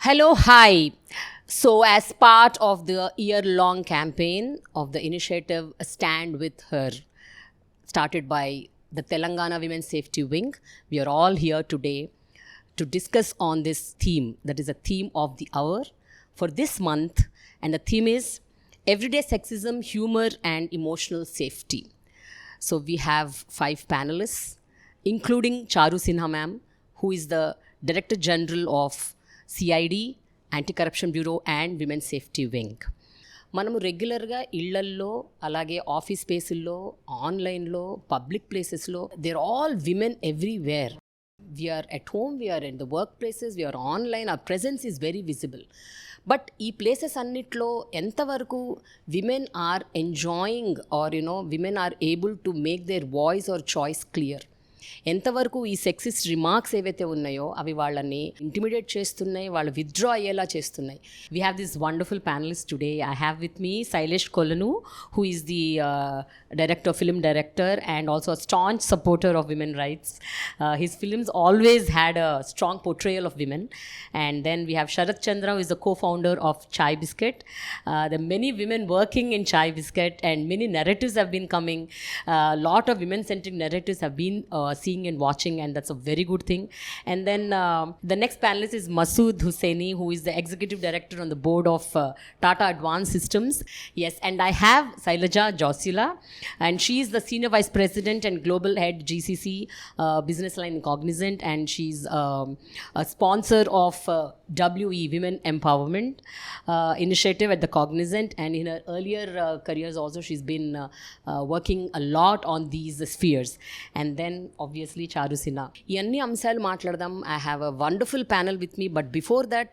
Hello, hi. So, as part of the year long campaign of the initiative Stand With Her, started by the Telangana Women's Safety Wing, we are all here today to discuss on this theme that is a theme of the hour for this month. And the theme is Everyday Sexism, Humor, and Emotional Safety. So, we have 5 panelists, including Charu Sinha ma'am, who is the Director General of CID, Anti-Corruption Bureau and Women's Safety Wing. మనము రెగ్యులర్గా ఇళ్లల్లో అలాగే office స్పేసుల్లో ఆన్లైన్లో public ప్లేసెస్లో there all women everywhere we're at home we're in the work places we're online our presence is very visible but ఈ places అన్నిట్లో ఎంతవరకు women are enjoying or women are able to make their voice or choice clear, ఎంతవరకు ఈ sexist remarks ఏవైతే ఉన్నాయో అవి వాళ్ళని intimidate చేస్తున్నాయి, వాళ్ళు విత్డ్రా అయ్యేలా చేస్తున్నాయి. We have this wonderful panellist today. I have with me Sailesh Kolanu, who is the director, film director and also staunch supporter of women rights. His films always had a strong portrayal of women. And then we have Sharat Chandra, who is the co-founder of Chai Biscuit. There are many women working in Chai Biscuit and many narratives have been coming. A lot of women-centric narratives have been seeing and watching, and that's a very good thing. And then the next panelist is Masood Hussaini, who is the executive director on the board of Tata Advanced Systems. Yes, and I have Sailaja Josila, and she is the senior vice president and global head GCC business line in Cognizant, and she's a sponsor of WE Women Empowerment initiative at the Cognizant, and in her earlier careers also she's been working a lot on these spheres. And then obviously Charu Sinha. Iyanni amsalu maatladam. I have a wonderful panel with me, but before that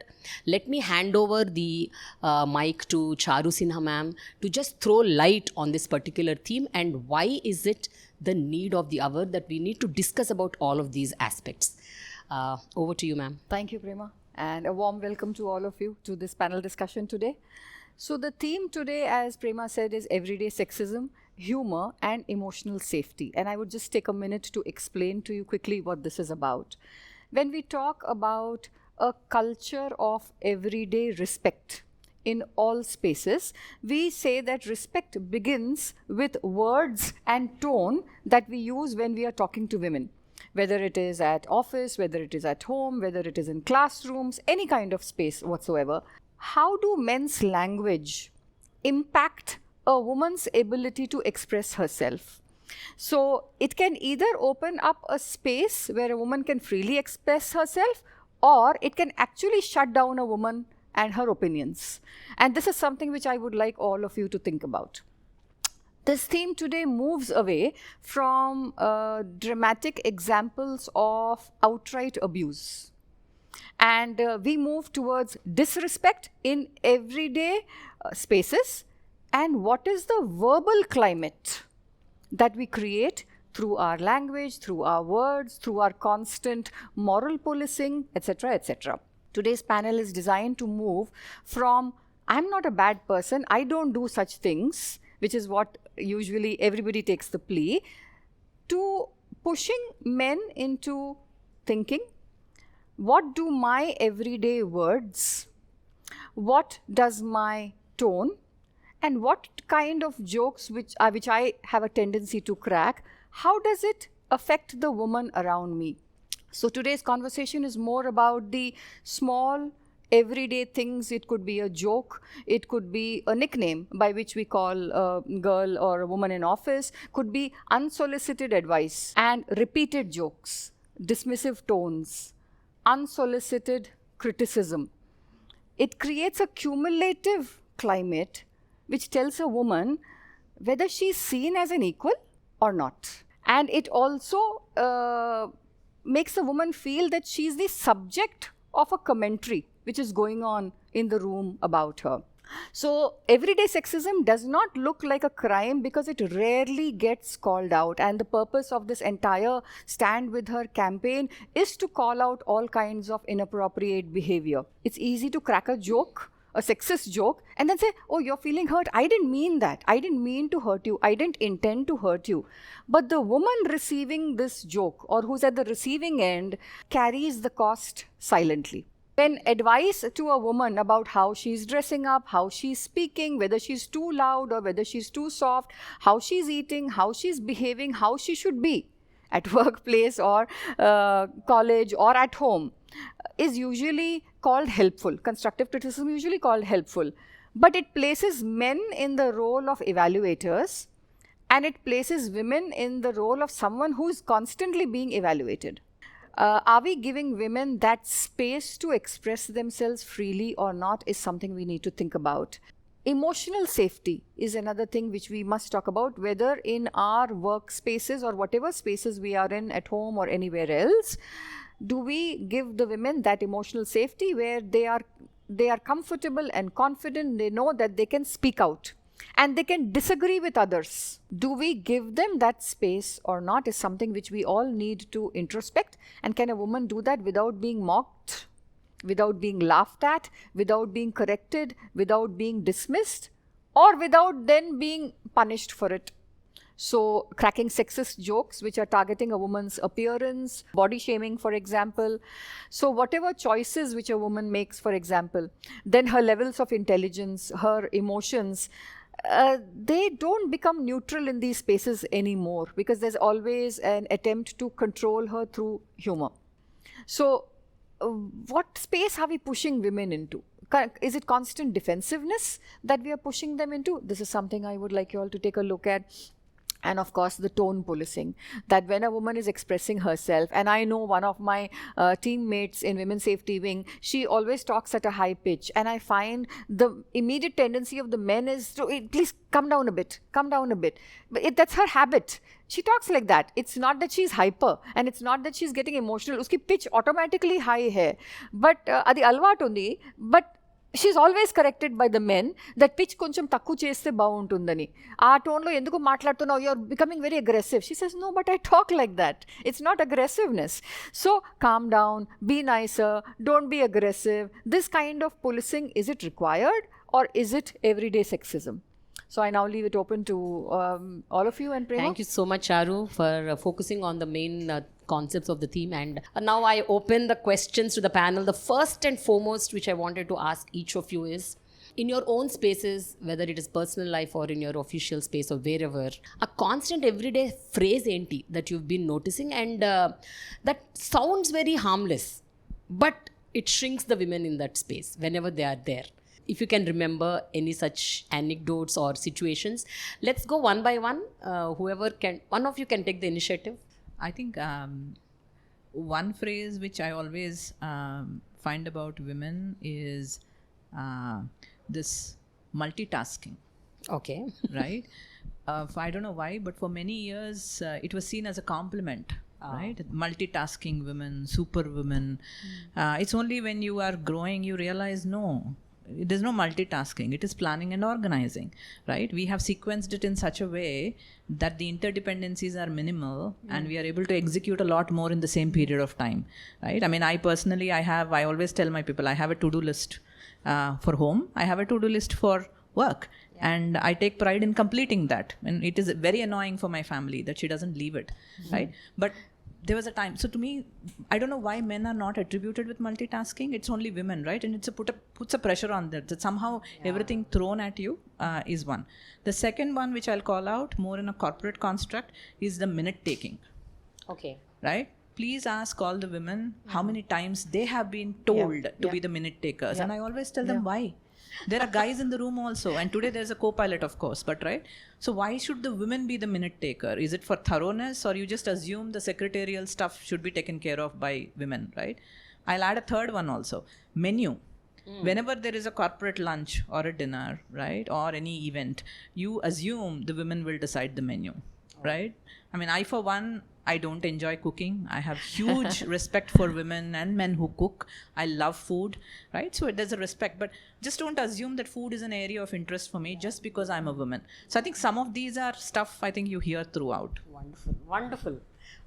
let me hand over the mic to Charu Sinha ma'am to just throw light on this particular theme and why is it the need of the hour that we need to discuss about all of these aspects. Over to you, ma'am. Thank you, Prema, and a warm welcome to all of you to this panel discussion today. So the theme today, as Prema said, is everyday sexism, humor, and emotional safety. And I would just take a minute to explain to you quickly what this is about. When we talk about a culture of everyday respect in all spaces, we say that respect begins with words and tone that we use when we are talking to women. Whether it is at office, whether it is at home, whether it is in classrooms, any kind of space whatsoever. How do men's language impact a woman's ability to express herself? So it can either open up a space where a woman can freely express herself, or it can actually shut down a woman and her opinions. And this is something which I would like all of you to think about. This theme today moves away from dramatic examples of outright abuse. And we move towards disrespect in everyday spaces. And what is the verbal climate that we create through our language, through our words, through our constant moral policing, etc., etc. Today's panel is designed to move from, I'm not a bad person, I don't do such things, which is what usually everybody takes the plea, to pushing men into thinking, what do my everyday words, what does my tone, and what kind of jokes which I have a tendency to crack, how does it affect the woman around me? So today's conversation is more about the small everyday things. It could be a joke, it could be a nickname by which we call a girl or a woman in office, could be unsolicited advice and repeated jokes, dismissive tones, unsolicited criticism. It creates a cumulative climate which tells a woman whether she's seen as an equal or not. And it also makes a woman feel that she's the subject of a commentary which is going on in the room about her. So everyday sexism does not look like a crime because it rarely gets called out. And the purpose of this entire Stand With Her campaign is to call out all kinds of inappropriate behavior. It's easy to crack a joke, a sexist joke, and then say, oh, you're feeling hurt. I didn't mean that. I didn't mean to hurt you. I didn't intend to hurt you. But the woman receiving this joke, or who's at the receiving end, carries the cost silently. When advice to a woman about how she's dressing up, how she's speaking, whether she's too loud or whether she's too soft, how she's eating, how she's behaving, how she should be at workplace or college or at home, is usually called helpful. Constructive criticism is usually called helpful. But it places men in the role of evaluators, and it places women in the role of someone who is constantly being evaluated. Are we giving women that space to express themselves freely or not is something we need to think about. Emotional safety is another thing which we must talk about, whether in our workspaces or whatever spaces we are in at home or anywhere else. Do we give the women that emotional safety where they are comfortable and confident, they know that they can speak out and they can disagree with others? Do we give them that space or not is something which we all need to introspect. And can a woman do that without being mocked, without being laughed at, without being corrected, without being dismissed, or without then being punished for it? So, cracking sexist jokes which are targeting a woman's appearance, body shaming, for example. So, whatever choices which a woman makes, for example, then her levels of intelligence, her emotions, they don't become neutral in these spaces anymore, because there's always an attempt to control her through humor. So, what space are we pushing women into? Is it constant defensiveness that we are pushing them into? This is something I would like you all to take a look at. And of course, the tone policing, that when a woman is expressing herself, and I know one of my teammates in Women's Safety Wing, she always talks at a high pitch. And I find the immediate tendency of the men is to, please come down a bit, come down a bit. But that's her habit. She talks like that. It's not that she's hyper, and it's not that she's getting emotional. Uski pitch automatically high hai. But adi alvaat undi, but she's always corrected by the men that pitch koncham takku cheste baguntundani. Aa tone lo enduku maatladutunnavu, you're becoming very aggressive. She says, no, but I talk like that. It's not aggressiveness. So calm down, be nicer, don't be aggressive. This kind of policing, is it required or is it everyday sexism? So I now leave it open to all of you and Prema. Thank you so much, Charu, for focusing on the main concepts of the theme. And now I open the questions to the panel. The first and foremost which I wanted to ask each of you is, in your own spaces, whether it is personal life or in your official space or wherever, a constant everyday phrase enti that you've been noticing, and that sounds very harmless, but it shrinks the women in that space whenever they are there. If you can remember any such anecdotes or situations, let's go one by one. Whoever can, one of you can take the initiative. I think one phrase which I always find about women is this multitasking. Okay. Right? I don't know why, but for many years it was seen as a compliment. Right? Multitasking women, super women. It's only when you are growing you realize, no, there's no multitasking. It is planning and organizing, right? We have sequenced it in such a way that the interdependencies are minimal and we are able to execute a lot more in the same period of time, right? I mean, I personally, I always tell my people, I have a to-do list for home. I have a to-do list for work. And I take pride in completing that. And it is very annoying for my family that she doesn't leave it, right? But there was a time. So to me, I don't know why men are not attributed with multitasking. It's only women, right? And it's puts a pressure on that somehow everything thrown at you is one. The second one, which I'll call out more in a corporate construct, is the minute taking. Okay. Right? Please ask all the women how many times they have been told to be the minute takers. And I always tell them why. There are guys in the room also, and today there's a co-pilot, of course, but right? So why should the women be the minute taker? Is it for thoroughness, or you just assume the secretarial stuff should be taken care of by women, right? I'll add a third one also, menu. Whenever there is a corporate lunch or a dinner, right, or any event, you assume the women will decide the menu, right? I mean, I for one, I don't enjoy cooking. I have huge respect for women and men who cook. I love food, right? So there's a respect, but just don't assume that food is an area of interest for me just because I'm a woman. So I think some of these are stuff I think you hear throughout. Wonderful. Wonderful.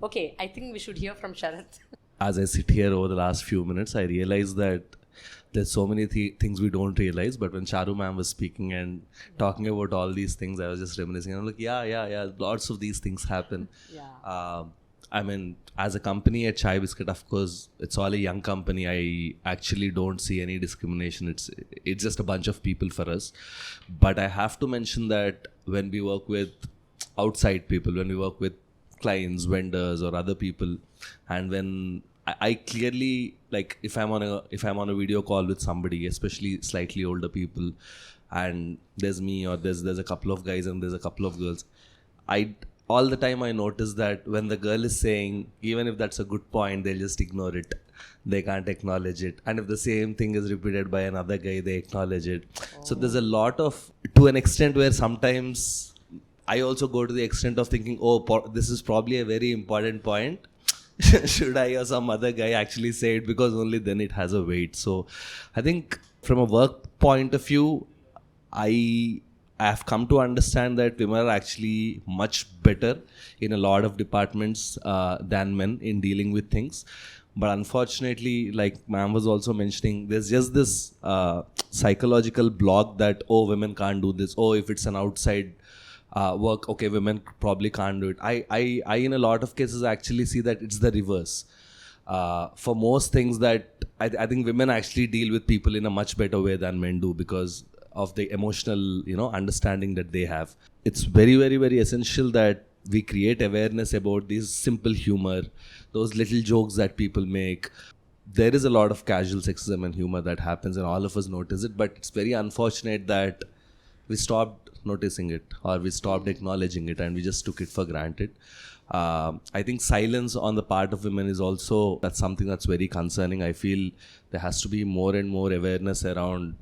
Okay, I think we should hear from Sharath. As I sit here over the last few minutes, I realize that there's so many things we don't realize, but when Charu ma'am was speaking and talking about all these things, I was just reminiscing. I'm like, yeah, lots of these things happen. I mean, as a company at Chai Biscuit, of course, it's all a young company. I actually don't see any discrimination. It's just a bunch of people for us. But I have to mention that when we work with outside people, when we work with clients, vendors, or other people, and when I clearly, like, if I'm on a video call with somebody, especially slightly older people, and there's me or there's a couple of guys and there's a couple of girls, all the time I notice that when the girl is saying, even if that's a good point, they'll just ignore it. They can't acknowledge it. And if the same thing is repeated by another guy, they acknowledge it. So there's a lot of, to an extent where sometimes I also go to the extent of thinking, this is probably a very important point. Should I or some other guy actually say it? Because only then it has a weight. So I think from a work point of view, I have come to understand that women are actually much better in a lot of departments than men in dealing with things. But unfortunately, like ma'am was also mentioning, there's just this psychological block that, women can't do this. If it's an outside work, okay, women probably can't do it. I in a lot of cases actually see that it's the reverse. For most things that I think women actually deal with people in a much better way than men do because of the emotional, understanding that they have. It's very, very, very essential that we create awareness about this simple humor, those little jokes that people make. There is a lot of casual sexism and humor that happens and all of us notice it, but it's very unfortunate that we stopped noticing it or we stopped acknowledging it and we just took it for granted. I think silence on the part of women is also, that's something that's very concerning. I feel there has to be more and more awareness around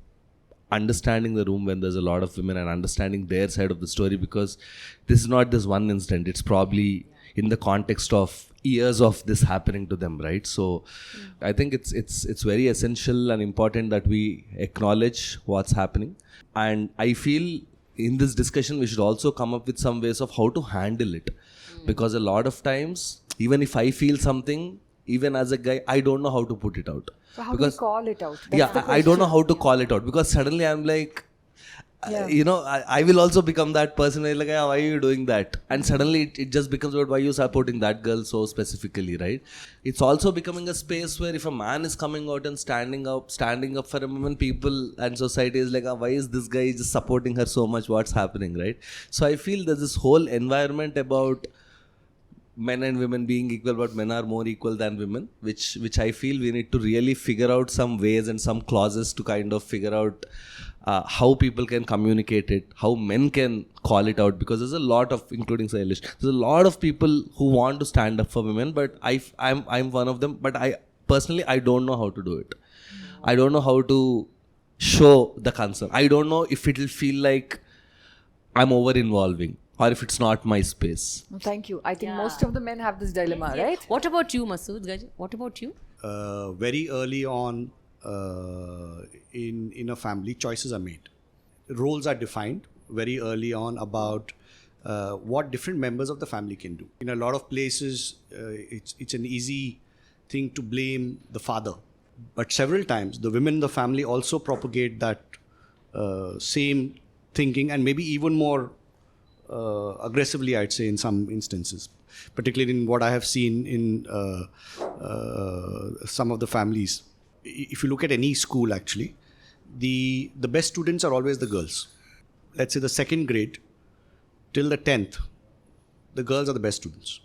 understanding the room when there's a lot of women and understanding their side of the story, because this is not this one incident. It's probably in the context of years of this happening to them, right? So I think it's very essential and important that we acknowledge what's happening. And I feel in this discussion we should also come up with some ways of how to handle it, because a lot of times, even if I feel something, even as a guy, I don't know how to put it out. So how do you call it out? I don't know how to call it out, because suddenly I'm like, I will also become that person where like, why are you doing that? And suddenly it just becomes about why you're supporting that girl so specifically, right? It's also becoming a space where if a man is coming out and standing up for a woman, people and society is like, why is this guy just supporting her so much? What's happening, right? So I feel there's this whole environment about men and women being equal, but men are more equal than women, which I feel we need to really figure out some ways and some clauses to kind of figure out how people can communicate it, how men can call it out, because there's a lot of, including Sailesh, there's a lot of people who want to stand up for women, but I'm one of them, but I personally don't know how to do it. I don't know how to show the concern. I don't know if it'll feel like I'm over involving, or if it's not my space. No, thank you. I think most of the men have this dilemma, right? What about you, Masood? What about you? Very early on in a family, choices are made. Roles are defined very early on about what different members of the family can do. In a lot of places, it's an easy thing to blame the father. But several times, the women in the family also propagate that same thinking, and maybe even more aggressively, I'd say, in some instances, particularly in what I have seen in some of the families. If you look at any school, actually, the best students are always the girls. Let's say the second grade till the 10th, the girls are the best students.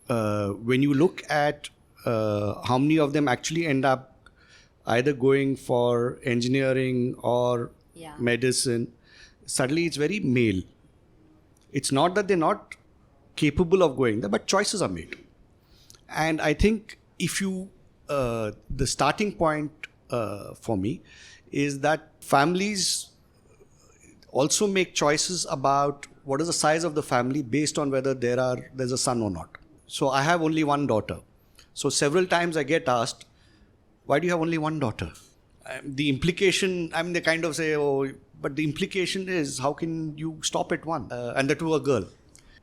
When you look at how many of them actually end up either going for engineering or medicine, suddenly it's very male. It's not that they're not capable of going there, but choices are made. And I think if you, the starting point for me is that families also make choices about what is the size of the family based on whether there's a son or not. So I have only one daughter. So several times I get asked, why do you have only one daughter? The implication, they kind of say, but the implication is, how can you stop at one? And that to a girl.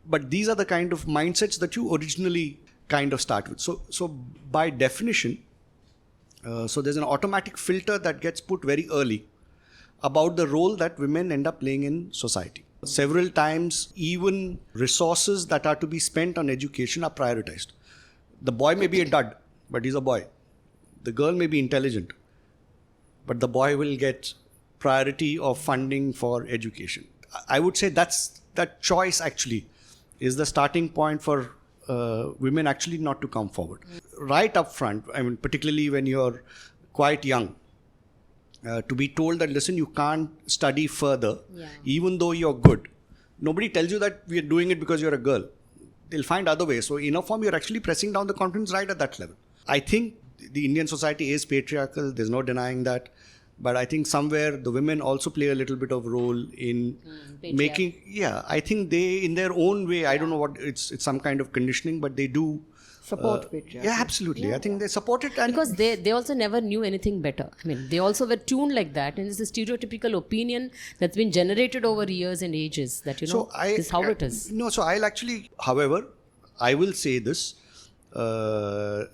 But these are the kind of mindsets that you originally kind of start with. So by definition, so there's an automatic filter that gets put very early about the role that women end up playing in society. Several times, even resources that are to be spent on education are prioritized. The boy may be a dud, but he's a boy. The girl may be intelligent, but the boy will get priority of funding for education. I would say that choice actually is the starting point for women actually not to come forward. Right up front, I mean, particularly when you're quite young, to be told that, listen, you can't study further, even though you're good. Nobody tells you that we're doing it because you're a girl. They'll find other ways. So in a form, you're actually pressing down the confidence right at that level. I think the Indian society is patriarchal. There's no denying that. But I think somewhere the women also play a little bit of role in making, I think they, in their own way, I don't know what, it's some kind of conditioning, but they do Support patriarchy. Yeah, absolutely. I think they support it. And because they also never knew anything better. I mean, they also were tuned like that. And it's a stereotypical opinion that's been generated over years and ages that, this is how it is. No, so I'll actually, however, I will say this, that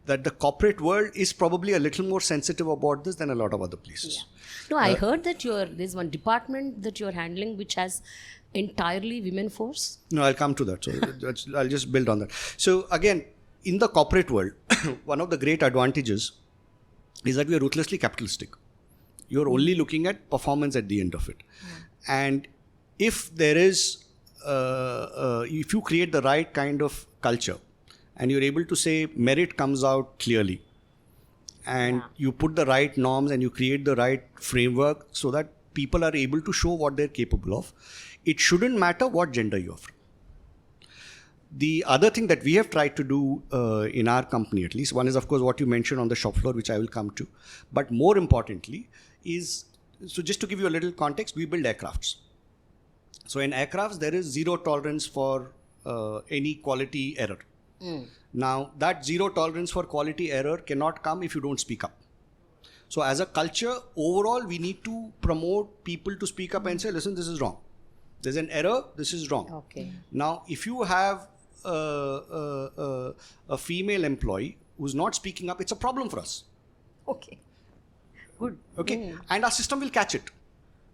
the corporate world is probably a little more sensitive about this than a lot of other places. No, I heard that there's one department that you're handling which has entirely women force. No, I'll come to that. So I'll just build on that. So again, in the corporate world, one of the great advantages is that we are ruthlessly capitalistic. You're only looking at performance at the end of it. And if there is, if you create the right kind of culture and you're able to say merit comes out clearly and you put the right norms and you create the right framework so that people are able to show what they're capable of, it shouldn't matter what gender you're from. The other thing that we have tried to do in our company, at least, one is of course what you mentioned on the shop floor, which I will come to. But more importantly is, so just to give you a little context, we build aircrafts. So in aircrafts, there is zero tolerance for any quality error. Now, that zero tolerance for quality error cannot come if you don't speak up. So as a culture, overall, we need to promote people to speak up and say, listen, this is wrong. There's an error, this is wrong. Okay. Now, if you have a female employee who's not speaking up, it's a problem for us. Okay. Good. Okay. And our system will catch it.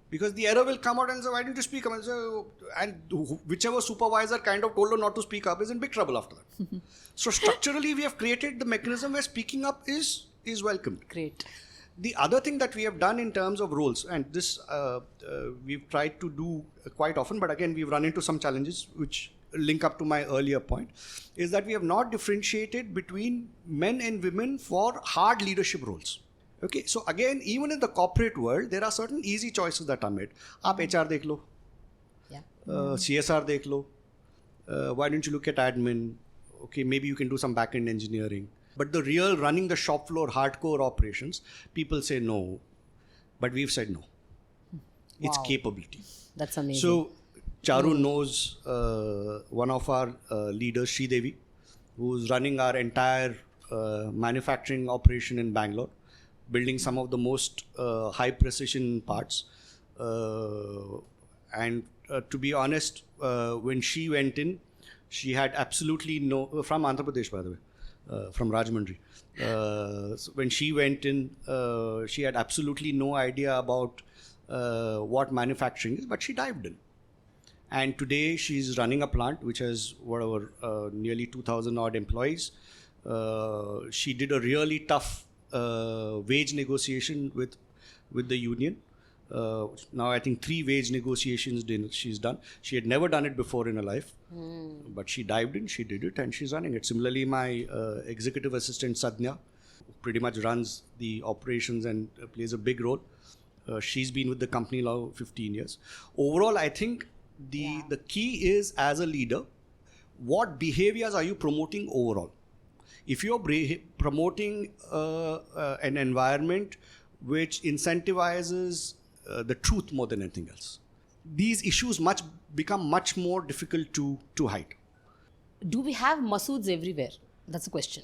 Because the error will come out and say, why didn't you speak up? And whichever supervisor kind of told her not to speak up is in big trouble after that. So structurally, we have created the mechanism where speaking up is welcomed. Great. The other thing that we have done in terms of roles, and this we've tried to do quite often, but again, we've run into some challenges which link up to my earlier point, is that we have not differentiated between men and women for hard leadership roles. Okay, so again, even in the corporate world, there are certain easy choices that are made. Aap HR dekh lo, CSR dekh lo, why don't you look at admin? Okay, maybe you can do some back-end engineering. But the real running the shop floor, hardcore operations, people say no. But we've said no. It's capability. That's amazing. So Charu knows one of our leaders, Sridevi, who's running our entire manufacturing operation in Bangalore, building some of the most high precision parts. And to be honest, when she went in, she had absolutely no, from Andhra Pradesh, by the way. From Rajahmundry. So when she went in, she had absolutely no idea about what manufacturing is, but she dived in. And today she's running a plant which has nearly 2,000 odd employees. She did a really tough wage negotiation with the union. Now I think 3 wage negotiations she's done. She had never done it before in her life, but she dived in, she did it, and she's running it. Similarly, my executive assistant Sadhya pretty much runs the operations and plays a big role. She's been with the company now 15 years. Overall, I think the key is, as a leader, what behaviors are you promoting overall? If you're promoting an environment which incentivizes the truth more than anything else, these issues become much more difficult to hide. Do we have Masoods everywhere? That's the question.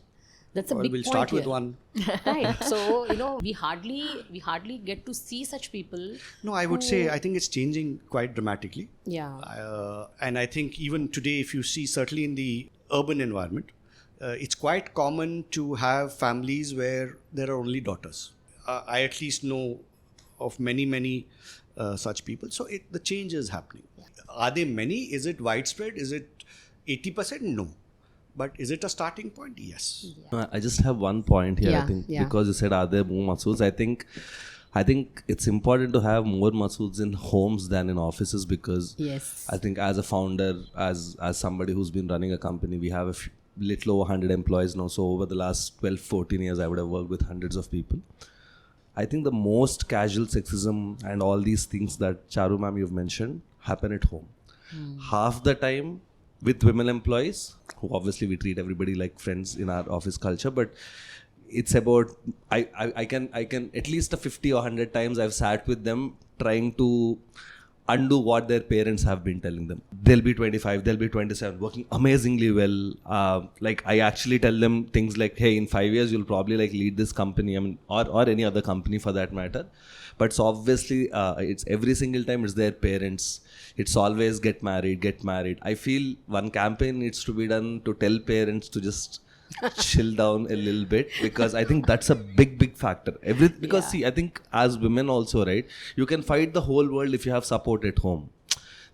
That's a big we'll point start here. with one. Right. So, we hardly get to see such people. No, I would say I think it's changing quite dramatically. Yeah. And I think even today, if you see, certainly in the urban environment, it's quite common to have families where there are only daughters. I at least know of many such people. So the change is happening. Are there many? Is it widespread? Is it 80%? No. But is it a starting point? Yes. I just have one point here. Yeah, I think yeah. because you said are there more Masoods? I think it's important to have more Masoods in homes than in offices, because Yes. I think as a founder, as somebody who's been running a company, we have little over 100 employees now. So over the last 12-14 years, I would have worked with hundreds of people. I think the most casual sexism and all these things that Charu ma'am you've mentioned happen at home. Half the time with women employees, who obviously we treat everybody like friends in our office culture, but it's about I can at least 50 or 100 times I've sat with them trying to undo what their parents have been telling them. They'll be 25, they'll be 27, working amazingly well. Like I actually tell them things like, hey, in 5 years you'll probably like lead this company, I mean, or any other company for that matter. But so obviously it's every single time it's their parents. It's always get married. I feel one campaign needs to be done to tell parents to just chill down a little bit, because I think that's a big factor. Because see, I think as women also, right, you can fight the whole world if you have support at home.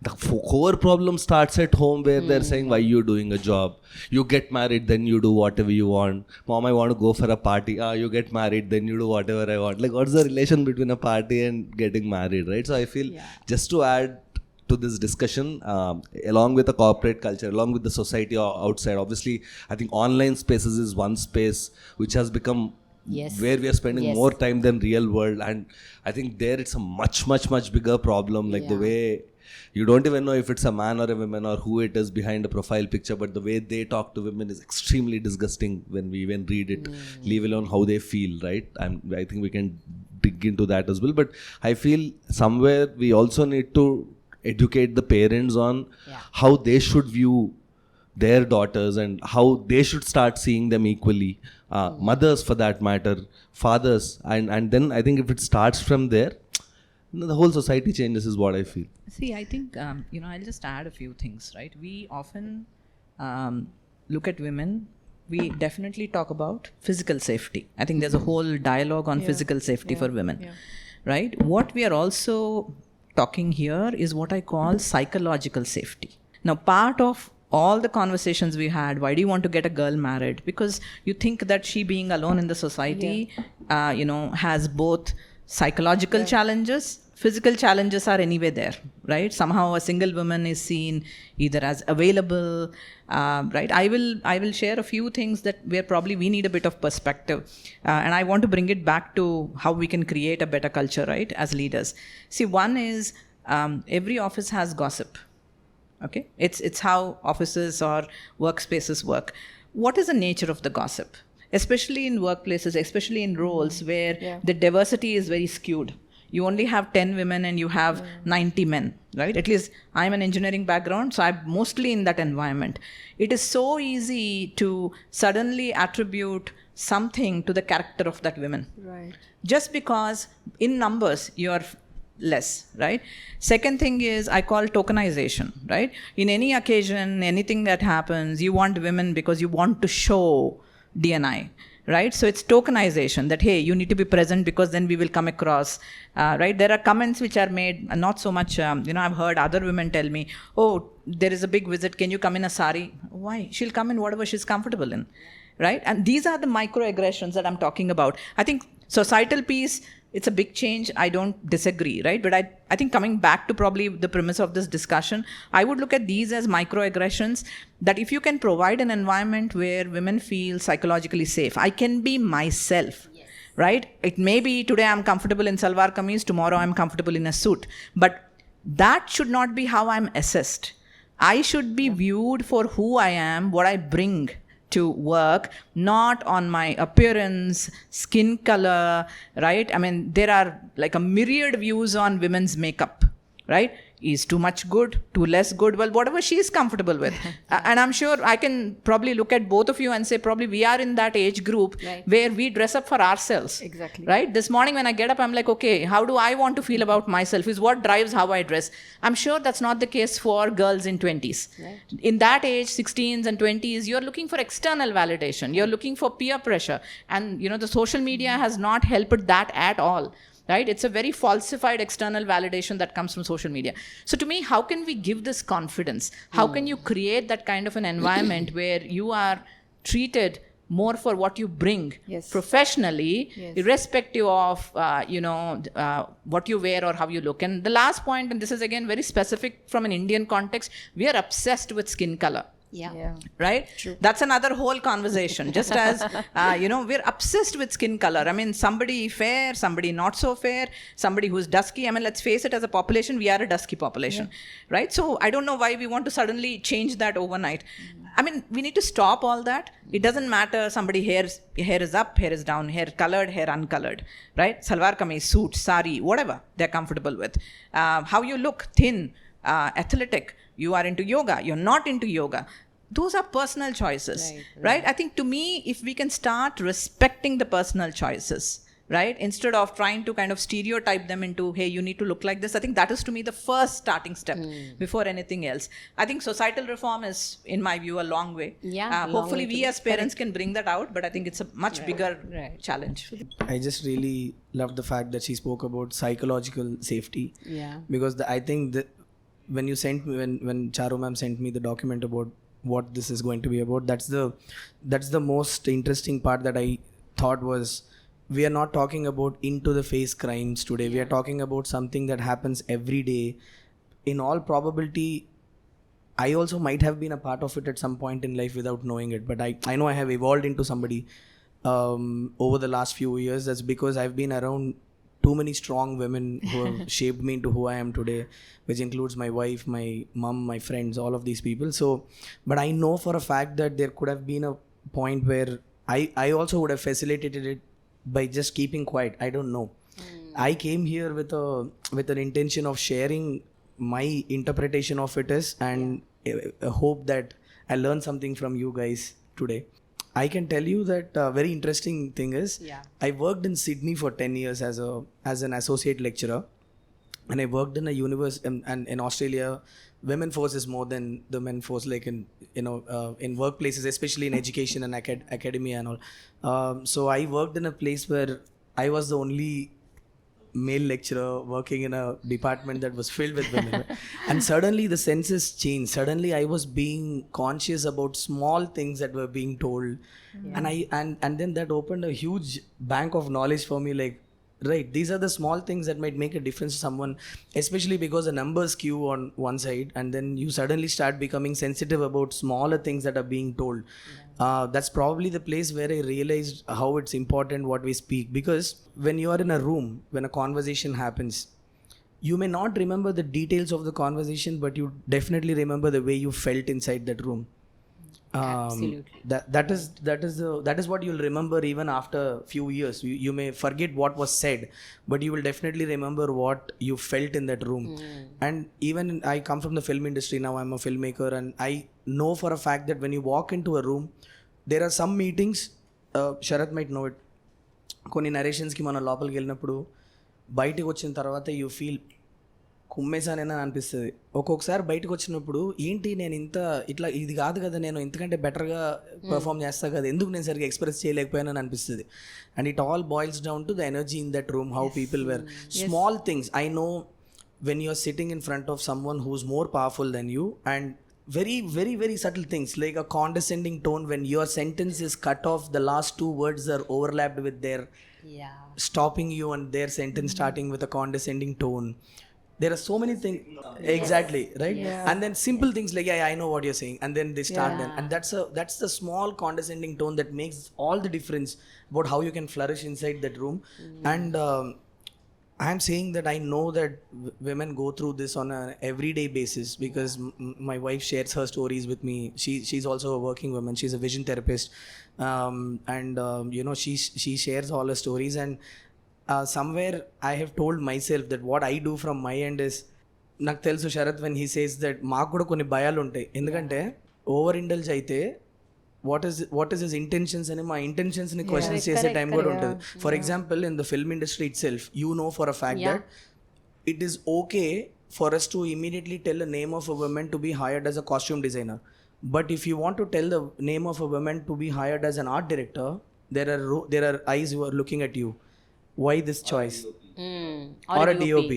The core problem starts at home, where they're saying, why you doing a job? You get married, then you do whatever you want. Mom, I want to go for a party. You get married, then you do whatever I want. Like, what's the relation between a party and getting married, right? So I feel just to add to this discussion, along with the corporate culture, along with the society outside, obviously, I think online spaces is one space which has become where we are spending more time than real world. And I think there it's a much bigger problem. Like the way you don't even know if it's a man or a woman or who it is behind a profile picture, but the way they talk to women is extremely disgusting when we even read it, leave alone how they feel, right? I think we can dig into that as well. But I feel somewhere we also need to educate the parents on how they should view their daughters and how they should start seeing them equally. Mothers for that matter, fathers. And then I think if it starts from there, the whole society changes is what I feel. See, I think, I'll just add a few things, right? We often look at women, we definitely talk about physical safety. I think there's a whole dialogue on physical safety for women, right? What we are also talking here is what I call psychological safety. Now, part of all the conversations we had, why do you want to get a girl married? Because you think that she being alone in the society, has both psychological challenges, physical challenges are anyway there, right? Somehow a single woman is seen either as available, right? I will share a few things that where probably we need a bit of perspective. And I want to bring it back to how we can create a better culture, right? As leaders. See, one is every office has gossip. Okay, it's how offices or workspaces work. What is the nature of the gossip? Especially in workplaces, especially in roles where the diversity is very skewed. You only have 10 women and you have 90 men, right? At least I'm an engineering background, so I'm mostly in that environment. It is so easy to suddenly attribute something to the character of that woman. Right. Just because in numbers you're less, right? Second thing is I call tokenization, right? In any occasion, anything that happens, you want women because you want to show DNI, right? So it's tokenization that, hey, you need to be present because then we will come across, right? There are comments which are made, not so much, I've heard other women tell me, oh, there is a big visit, can you come in a sari? Why? She'll come in whatever she's comfortable in, right? And these are the microaggressions that I'm talking about. I think societal piece, it's a big change. I don't disagree, right? But I think coming back to probably the premise of this discussion, I would look at these as microaggressions that if you can provide an environment where women feel psychologically safe, I can be myself, right? It may be today I'm comfortable in salwar kameez, tomorrow I'm comfortable in a suit. But that should not be how I'm assessed. I should be viewed for who I am, what I bring to work, not on my appearance, skin color, right? I mean, there are like a myriad views on women's makeup, right? Is too much good, too less good? Well, whatever she is comfortable with. And I'm sure I can probably look at both of you and say probably we are in that age group where we dress up for ourselves. Exactly. Right? This morning when I get up, I'm like, okay, how do I want to feel about myself? Is what drives how I dress. I'm sure that's not the case for girls in 20s. Right. In that age, 16s and 20s, you're looking for external validation. You're looking for peer pressure. And, the social media has not helped that at all. right? It's a very falsified external validation that comes from social media. So to me, how can we give this confidence? How can you create that kind of an environment where you are treated more for what you bring Yes. professionally, Yes. irrespective of what you wear or how you look. And the last point, and this is again very specific from an Indian context, we are obsessed with skin color. Yeah. Right? True. That's another whole conversation. Just as, we're obsessed with skin color. I mean, somebody fair, somebody not so fair, somebody who's dusky. I mean, let's face it, as a population, we are a dusky population. Right? So I don't know why we want to suddenly change that overnight. I mean, we need to stop all that. It doesn't matter somebody hair is up, hair is down, hair colored, hair uncolored. Right? Salwar kameez, suit, sari, whatever they're comfortable with. How you look, thin, athletic. You are into yoga, you're not into yoga. Those are personal choices, right? I think to me, if we can start respecting the personal choices, right? Instead of trying to kind of stereotype them into, hey, you need to look like this. I think that is to me the first starting step before anything else. I think societal reform is, in my view, a long way. Yeah, hopefully we as parents can bring that out, but I think it's a much bigger challenge. I just really loved the fact that she spoke about psychological safety. Yeah. Because I think that when you sent me, when Charu ma'am sent me the document about what this is going to be about, that's the most interesting part that I thought was, we are not talking about into the face crimes today. We are talking about something that happens every day. In all probability, I also might have been a part of it at some point in life without knowing it, but I know I have evolved into somebody over the last few years. That's because I've been around too many strong women who have shaped me into who I am today, which includes my wife, my mom, my friends, all of these people. So, but I know for a fact that there could have been a point where I also would have facilitated it by just keeping quiet. I don't know. I came here with an intention of sharing my interpretation of it is, and a hope that I learn something from you guys today. I can tell you that very interesting thing is, I worked in Sydney for 10 years as an associate lecturer, and I worked in a university, and in Australia, women force is more than the men force, like in workplaces, especially in education and academia and all. So I worked in a place where I was the only male lecturer working in a department that was filled with women. And suddenly the senses changed. Suddenly I was being conscious about small things that were being told. And and then that opened a huge bank of knowledge for me, like, right, these are the small things that might make a difference to someone, especially because the numbers skew on one side, and then you suddenly start becoming sensitive about smaller things that are being told. That's probably the place where I realized how it's important what we speak, because when you are in a room, when a conversation happens, you may not remember the details of the conversation, but you definitely remember the way you felt inside that room. Absolutely. That is what you'll remember even after a few years. You may forget what was said, but you will definitely remember what you felt in that room. And even I come from the film industry now. I'm a filmmaker, and I know for a fact that when you walk into a room, there are some meetings. Sharath might know it. కొన్ని నరేషన్స్కి మనం లోపలికి వెళ్ళినప్పుడు బయటకు వచ్చిన తర్వాత you feel కుమ్మేసానని అనిపిస్తుంది. ఒక్కొక్కసారి బయటకు వచ్చినప్పుడు ఏంటి నేను ఇట్లా ఇది కాదు కదా, నేను ఇంతకంటే బెటర్గా పర్ఫామ్ చేస్తా కదా, ఎందుకు నేను సరిగ్గా ఎక్స్ప్రెస్ చేయలేకపోయానని అనిపిస్తుంది. And it all boils down to the energy in that room, how people were. Small things I know when you're sitting in front of someone who's more powerful than you, and very, very, very subtle things like a condescending tone when your sentence is cut off, the last two words are overlapped with their stopping you and their sentence starting with a condescending tone. There are so many things. Exactly, right? And then simple things like, I know what you're saying, and then they start then, and that's the small condescending tone that makes all the difference about how you can flourish inside that room. And I'm saying that I know that women go through this on an everyday basis, because my wife shares her stories with me. She's also a working woman. She's a vision therapist, and she shares all her stories. And somewhere I have told myself that what I do from my end is, నాకు తెలుసు Sarath when he says that మాకు కూడా కొన్ని భయాలు ఉంటాయి, ఎందుకంటే over indulge అయితే what is his intentions అని మా intentions ని క్వశ్చన్స్ చేసే టైం కూడా ఉంటుంది. For example in the film industry it self, you know for a fact that it is okay for us to immediately tell a name of a woman to be hired as a costume designer, but if you want to tell the name of a woman to be hired as an art director, there are eyes who are looking at you. Why this choice? or a DOP.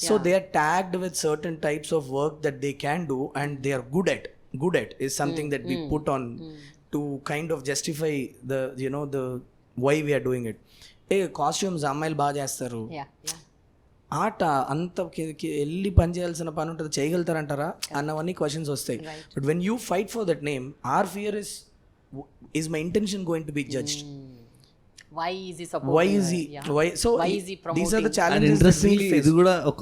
So they are tagged with certain types of work that they can do and they are good at. Good at is something that we put on to kind of justify the the why we are doing it. Costumes అమ్మాయిలు బాగా చేస్తారు, ఆట అంత వెళ్ళి పని చేయాల్సిన పని ఉంటుంది, చేయగలుగుతారంటారా అన్నవన్నీ క్వశ్చన్స్ వస్తాయి. But when you fight for that name, or fear is my intention going to be judged? Why is he supporting Why is he? Yeah. Why? So Why is he promoting? these are the and challenges that we interestingly face. ఇది కూడా ఒక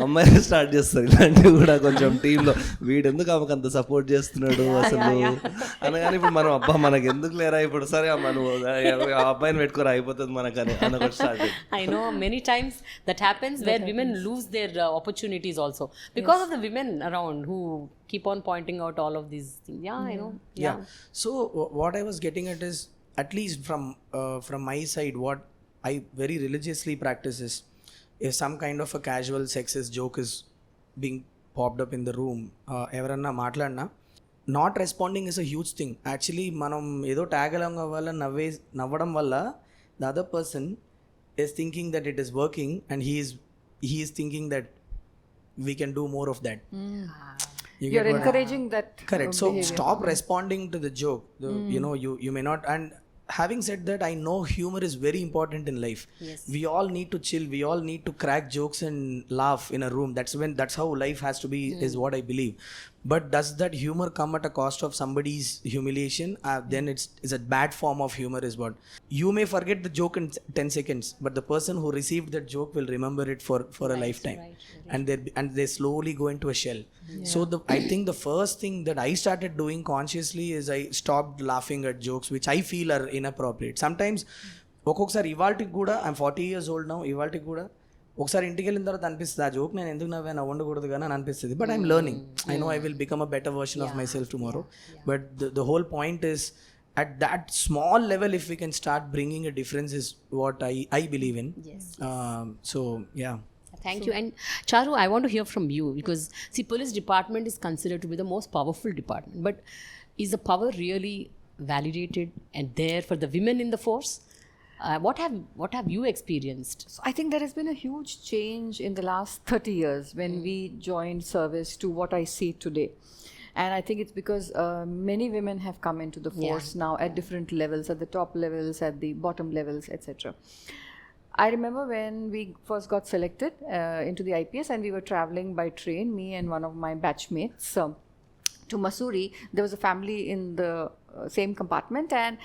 అమ్మాయి start చేస్తారు ఇలాంటివి కూడా కొంచెం టీంలో. వీడెందుకు ఆమెకు అంత సపోర్ట్ చేస్తున్నాడు అసలు అనగానే ఇప్పుడు మనం అబ్బా మనకి ఎందుకు లేరా ఇప్పుడు, సరే అమ్మ నువ్వు ఆ అబ్బాయిని పెట్టుకోరా అయిపోతుంది మనకని అనొకటి start. I know many times that happens where women lose their opportunities also because of the women around who keep on pointing out all of these things. Yeah, I know. Yeah. So what I was getting at is, at least from my side, what I very religiously practice is, if some kind of a casual sexist joke is being popped up in the room, ఎవరన్నా మాట్లాడినా not responding is a huge thing. Actually మనం ఏదో tag along అవ్వాలని నవ్వడం వల్ల the other person is thinking that it is working and he is thinking that we can do more of that. You're encouraging that. Correct. So behavior. stop responding to the joke. You may not. And having said that, I know humor is very important in life. Yes. We all need to chill. We all need to crack jokes and laugh in a room. That's how life has to be, is what I believe. But does that humor come at a cost of somebody's humiliation? Then it's a bad form of humor is what. You may forget the joke in 10 seconds, but the person who received that joke will remember it for a lifetime. And they slowly go into a shell. So I think the first thing that I started doing consciously is I stopped laughing at jokes which I feel are inappropriate. Sometimes ఒక్కొక్కసారి ఇవాళకి కూడా, I'm 40 years old now, ఇవాళకి కూడా ఒకసారి ఇంటికి వెళ్ళిన తర్వాత అనిపిస్తుంది ఆ జోక్ నేను ఎందుకు నవ్వకూడదు కానీ అని అనిపిస్తుంది. But I'm learning. I know I will become a better version of my self tomorrow. But the whole point is, at that small level, if we can start bringing a difference, is what I believe in. Yes. So yeah. Thank you. And Charu, I want to hear from you because see, police department is considered to be the most powerful department. But is the power really validated and there for the women in the force? What have you experienced? So I think there has been a huge change in the last 30 years when we joined service to what I see today. And I think it's because many women have come into the force now at different levels, at the top levels, at the bottom levels, etc. I remember when we first got selected into the IPS and we were traveling by train, me and one of my batchmates, to Mussoorie. There was a family in the same compartment and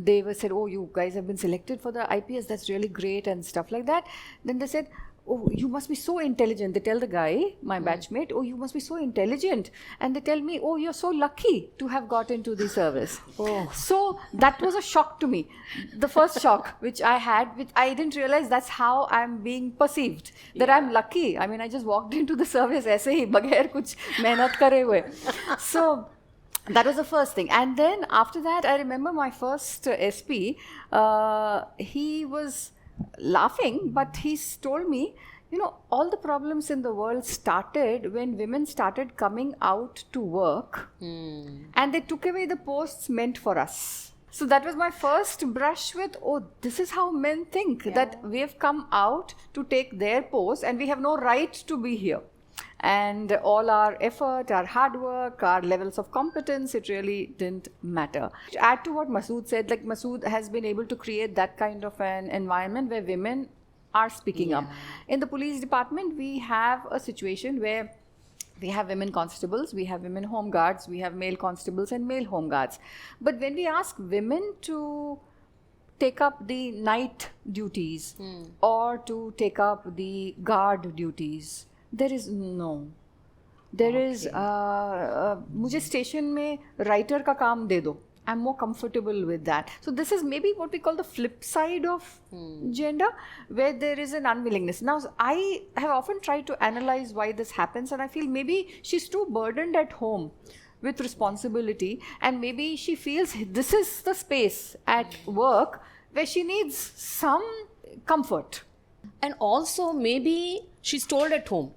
they were said, oh, you guys have been selected for the IPS, that's really great and stuff like that. Then they said, oh, you must be so intelligent. They tell the guy, my batchmate, oh, you must be so intelligent. And they tell me, oh, you're so lucky to have got into the service. So that was a shock to me. The first shock which I had, which I didn't realize that's how I'm being perceived, that I'm lucky. I mean, I just walked into the service aise hi, bagair kuch mehnat kare hue. So that was the first thing. And then after that, I remember my first SP, he was laughing, but he told me, all the problems in the world started when women started coming out to work and they took away the posts meant for us. So that was my first brush with, oh, this is how men think, that we have come out to take their posts and we have no right to be here. And all our effort, our hard work, our levels of competence, it really didn't matter. To add to what Masood said, like Masood has been able to create that kind of an environment where women are speaking up. In the police department, we have a situation where we have women constables, we have women home guards, we have male constables and male home guards. But when we ask women to take up the night duties or to take up the guard duties, there is no. There is मुझे station में writer का काम दे दो. I'm more comfortable with that. So this is maybe what we call the flip side of gender, where there is an unwillingness. Now, I have often tried to analyze why this happens, and I feel maybe she's too burdened at home with responsibility, and maybe she feels this is the space at work where she needs some comfort. And also maybe she's told at home,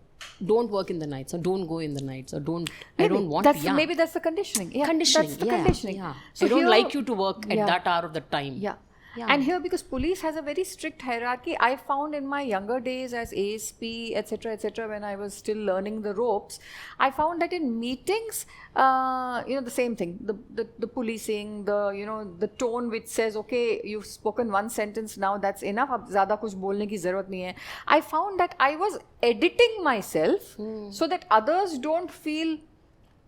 don't work in the nights or don't go in the nights or I don't want to. Maybe that's the conditioning. Yeah, Conditioning. that's the conditioning. Yeah. So I don't like you to work at that hour of the time. Yeah. Yeah. And here, because police has a very strict hierarchy, I found in my younger days as ASP, etc., when I was still learning the ropes, I found that in meetings, the same thing, the policing, the tone which says, okay, you've spoken one sentence, now that's enough, ab zyada kuch bolne ki zarurat nahi hai. I found that I was editing myself so that others don't feel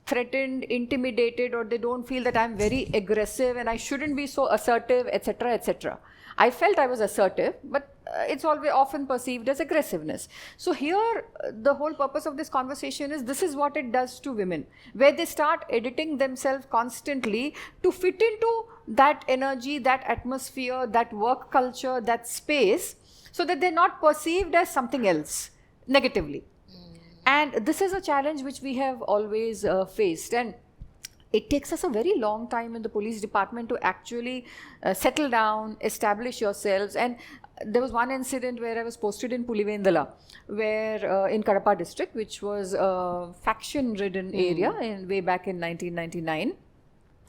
threatened, intimidated, or they don't feel that I'm very aggressive and I shouldn't be so assertive, etc. I felt I was assertive, but it's always often perceived as aggressiveness. So here, the whole purpose of this conversation is this is what it does to women, where they start editing themselves constantly to fit into that energy, that atmosphere, that work culture, that space, so that they're not perceived as something else negatively. And this is a challenge which we have always faced. And it takes us a very long time in the police department to actually settle down, establish yourselves. And there was one incident where I was posted in Pulivendala, where in Kadapa district, which was a faction-ridden area way back in 1999.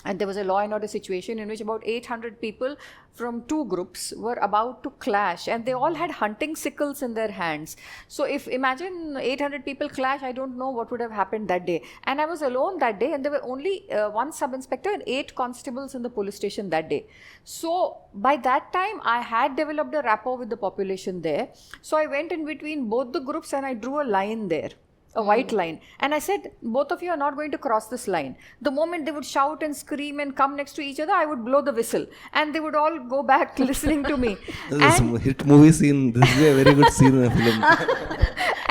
And there was a law and order situation in which about 800 people from two groups were about to clash, and they all had hunting sickles in their hands. So if imagine 800 people clash, I don't know what would have happened that day. And I was alone that day, and there were only one sub-inspector and 8 constables in the police station that day. So by that time, I had developed a rapport with the population there. So I went in between both the groups and I drew a line there. A white line. And I said, both of you are not going to cross this line. The moment they would shout and scream and come next to each other, I would blow the whistle. And they would all go back listening to me. This is a hit movie scene. This is a very good scene in a film.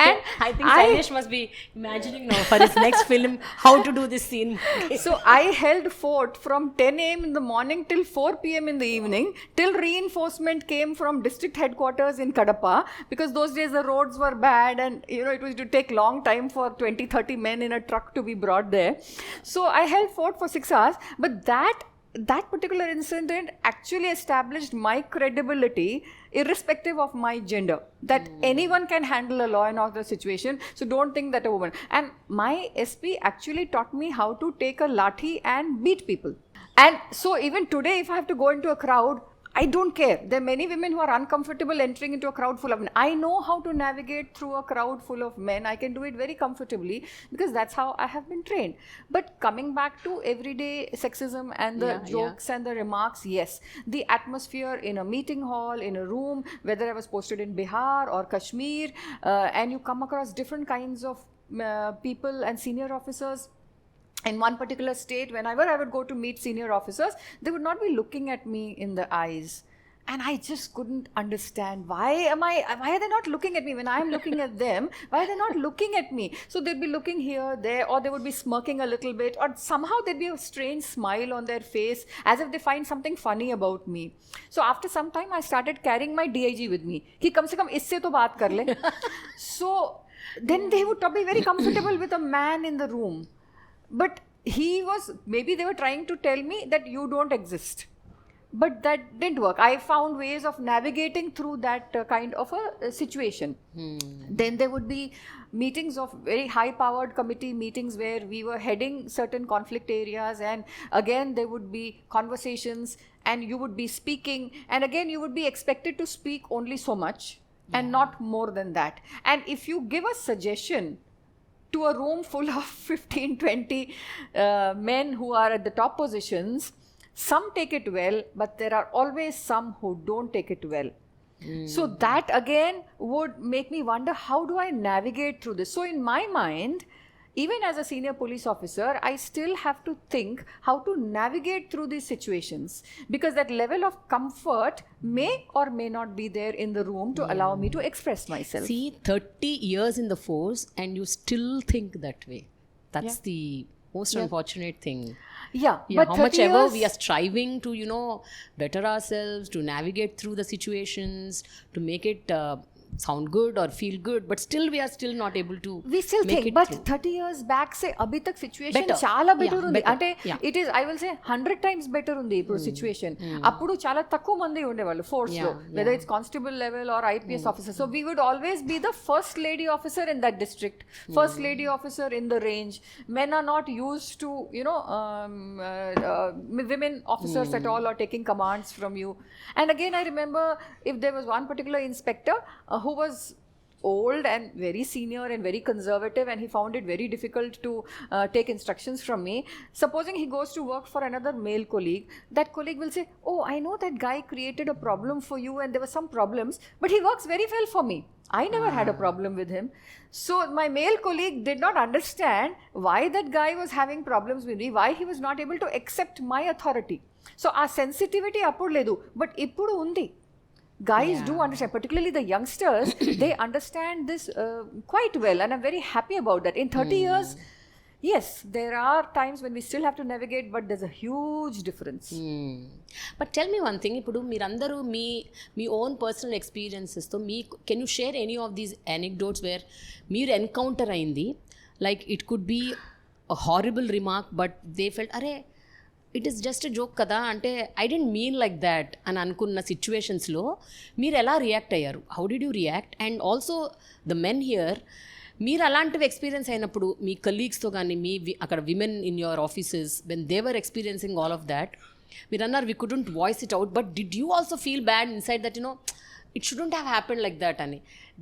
And I think Sailesh must be imagining now for his next film how to do this scene. So I held fort from 10 a.m. in the morning till 4 p.m. in the evening, till reinforcement came from district headquarters in Kadapa, because those days the roads were bad and it was to take long time for 20-30 men in a truck to be brought there. So I held fort for 6 hours, but that particular incident actually established my credibility irrespective of my gender, that anyone can handle a law and order situation, so don't think that a woman. And my SP actually taught me how to take a lathi and beat people. And so even today, if I have to go into a crowd, I don't care. There are many women who are uncomfortable entering into a crowd full of men. I know how to navigate through a crowd full of men. I can do it very comfortably because that's how I have been trained. But coming back to everyday sexism and the jokes and the remarks, yes, the atmosphere in a meeting hall, in a room, whether I was posted in Bihar or Kashmir, and you come across different kinds of people and senior officers. In one particular state, whenever I would go to meet senior officers, they would not be looking at me in the eyes. And I just couldn't understand why are they not looking at me when I'm looking at them? Why are they not looking at me? So they'd be looking here, there, or they would be smirking a little bit, or somehow there'd be a strange smile on their face as if they find something funny about me. So after some time, I started carrying my DIG with me. Ki kam se kam isse to baat kar le. So then they would be very comfortable with a man in the room. But maybe they were trying to tell me that you don't exist. But that didn't work. I found ways of navigating through that kind of a situation. Then there would be meetings of very high-powered committee meetings where we were heading certain conflict areas, and again there would be conversations and you would be speaking, and again you would be expected to speak only so much and not more than that. And if you give a suggestion to a room full of 15-20 men who are at the top positions, some take it well, but there are always some who don't take it well. So that again would make me wonder, how do I navigate through this? So in my mind, even as a senior police officer, I still have to think how to navigate through these situations, because that level of comfort may or may not be there in the room to allow me to express myself. See, 30 years in the force and you still think that way. That's the most unfortunate thing. Yeah, but how much ever we are striving to, better ourselves, to navigate through the situations, to make it sound good or feel good, but still we are still not able to We still make think, it but through. 30 years back say abhi tak situation Better. చాలా better Yeah, ఉంది better. అంటే Yeah. it is I will say 100 times better ఉంది ఇప్పుడు situation. అప్పుడు చాలా తక్కువ మంది ఉండేవాళ్ళు force లో, whether it's constable level or IPS officer. So we would always be the first lady officer in that district, first lady officer in the range. Men are not used to, you know, women officers at all are taking commands from you. And again I remember if there was one particular inspector who was old and very senior and very conservative, and he found it very difficult to take instructions from me. Supposing he goes to work for another male colleague, that colleague will say, oh, I know that guy created a problem for you and there were some problems, but he works very well for me. I never had a problem with him. So my male colleague did not understand why that guy was having problems with me, why he was not able to accept my authority. So our sensitivity appudu ledu, but ippudu undi. Guys do understand, particularly the youngsters, they understand this quite well, and I'm very happy about that. In 30 years, yes, there are times when we still have to navigate, but there's a huge difference. But tell me one thing, ఇప్పుడు మీరందరూ మీ own personal ఎక్స్పీరియన్సెస్తో can you share any of these anecdotes where మీరు encounter అయింది, like it could be a horrible remark but they felt అరే it is just a joke కదా, అంటే I don't mean like that అని అనుకున్న సిచ్యువేషన్స్లో మీరు ఎలా రియాక్ట్ అయ్యారు? How did you react? And also the men here, మీరు అలాంటివి ఎక్స్పీరియన్స్ అయినప్పుడు మీ కలీగ్స్తో కానీ అక్కడ women in your offices when they were experiencing all of that, మీరు అన్నారు we couldn't voice it out, but did you also feel bad inside that you know it shouldn't have happened like that అని,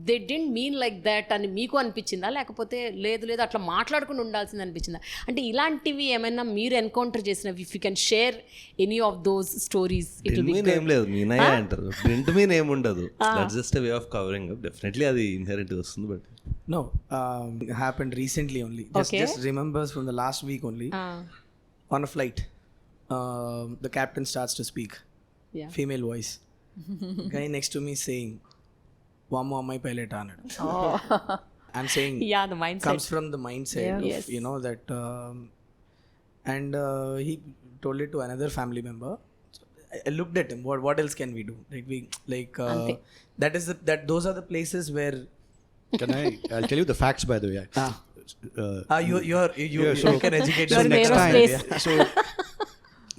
they didn't mean like that అని మీకు అనిపించిందా, లేకపోతే లేదు అట్లా మాట్లాడుకుని ఉండాల్సింది అనిపించిందా? అంటే ఇలాంటివి ఏమైనా మీరు ఎన్కౌంటర్ చేసినవి, if you can share any of those stories. ఏం లేదు, మీనయ్య అంటారు, ప్రింట్ మీన్ ఏం ఉండదు, that's just way of covering up. Definitely అది ఇన్హెరెంట్ వస్తుంది, but No, happened recently only. Just remembers from the last week only. On a flight, the captain starts to speak. Yeah. Female voice. Guy next to me saying, "Vamma ammai pilot anadu." I'm saying, Yeah, the mindset. comes from the mindset of, Yes. you know, that, and he told it to another family member. So I looked at him. What else can we do? That is those are the places where. I'll tell you the facts, by the way. You can educate us You're next in time. aerospace. Yeah. So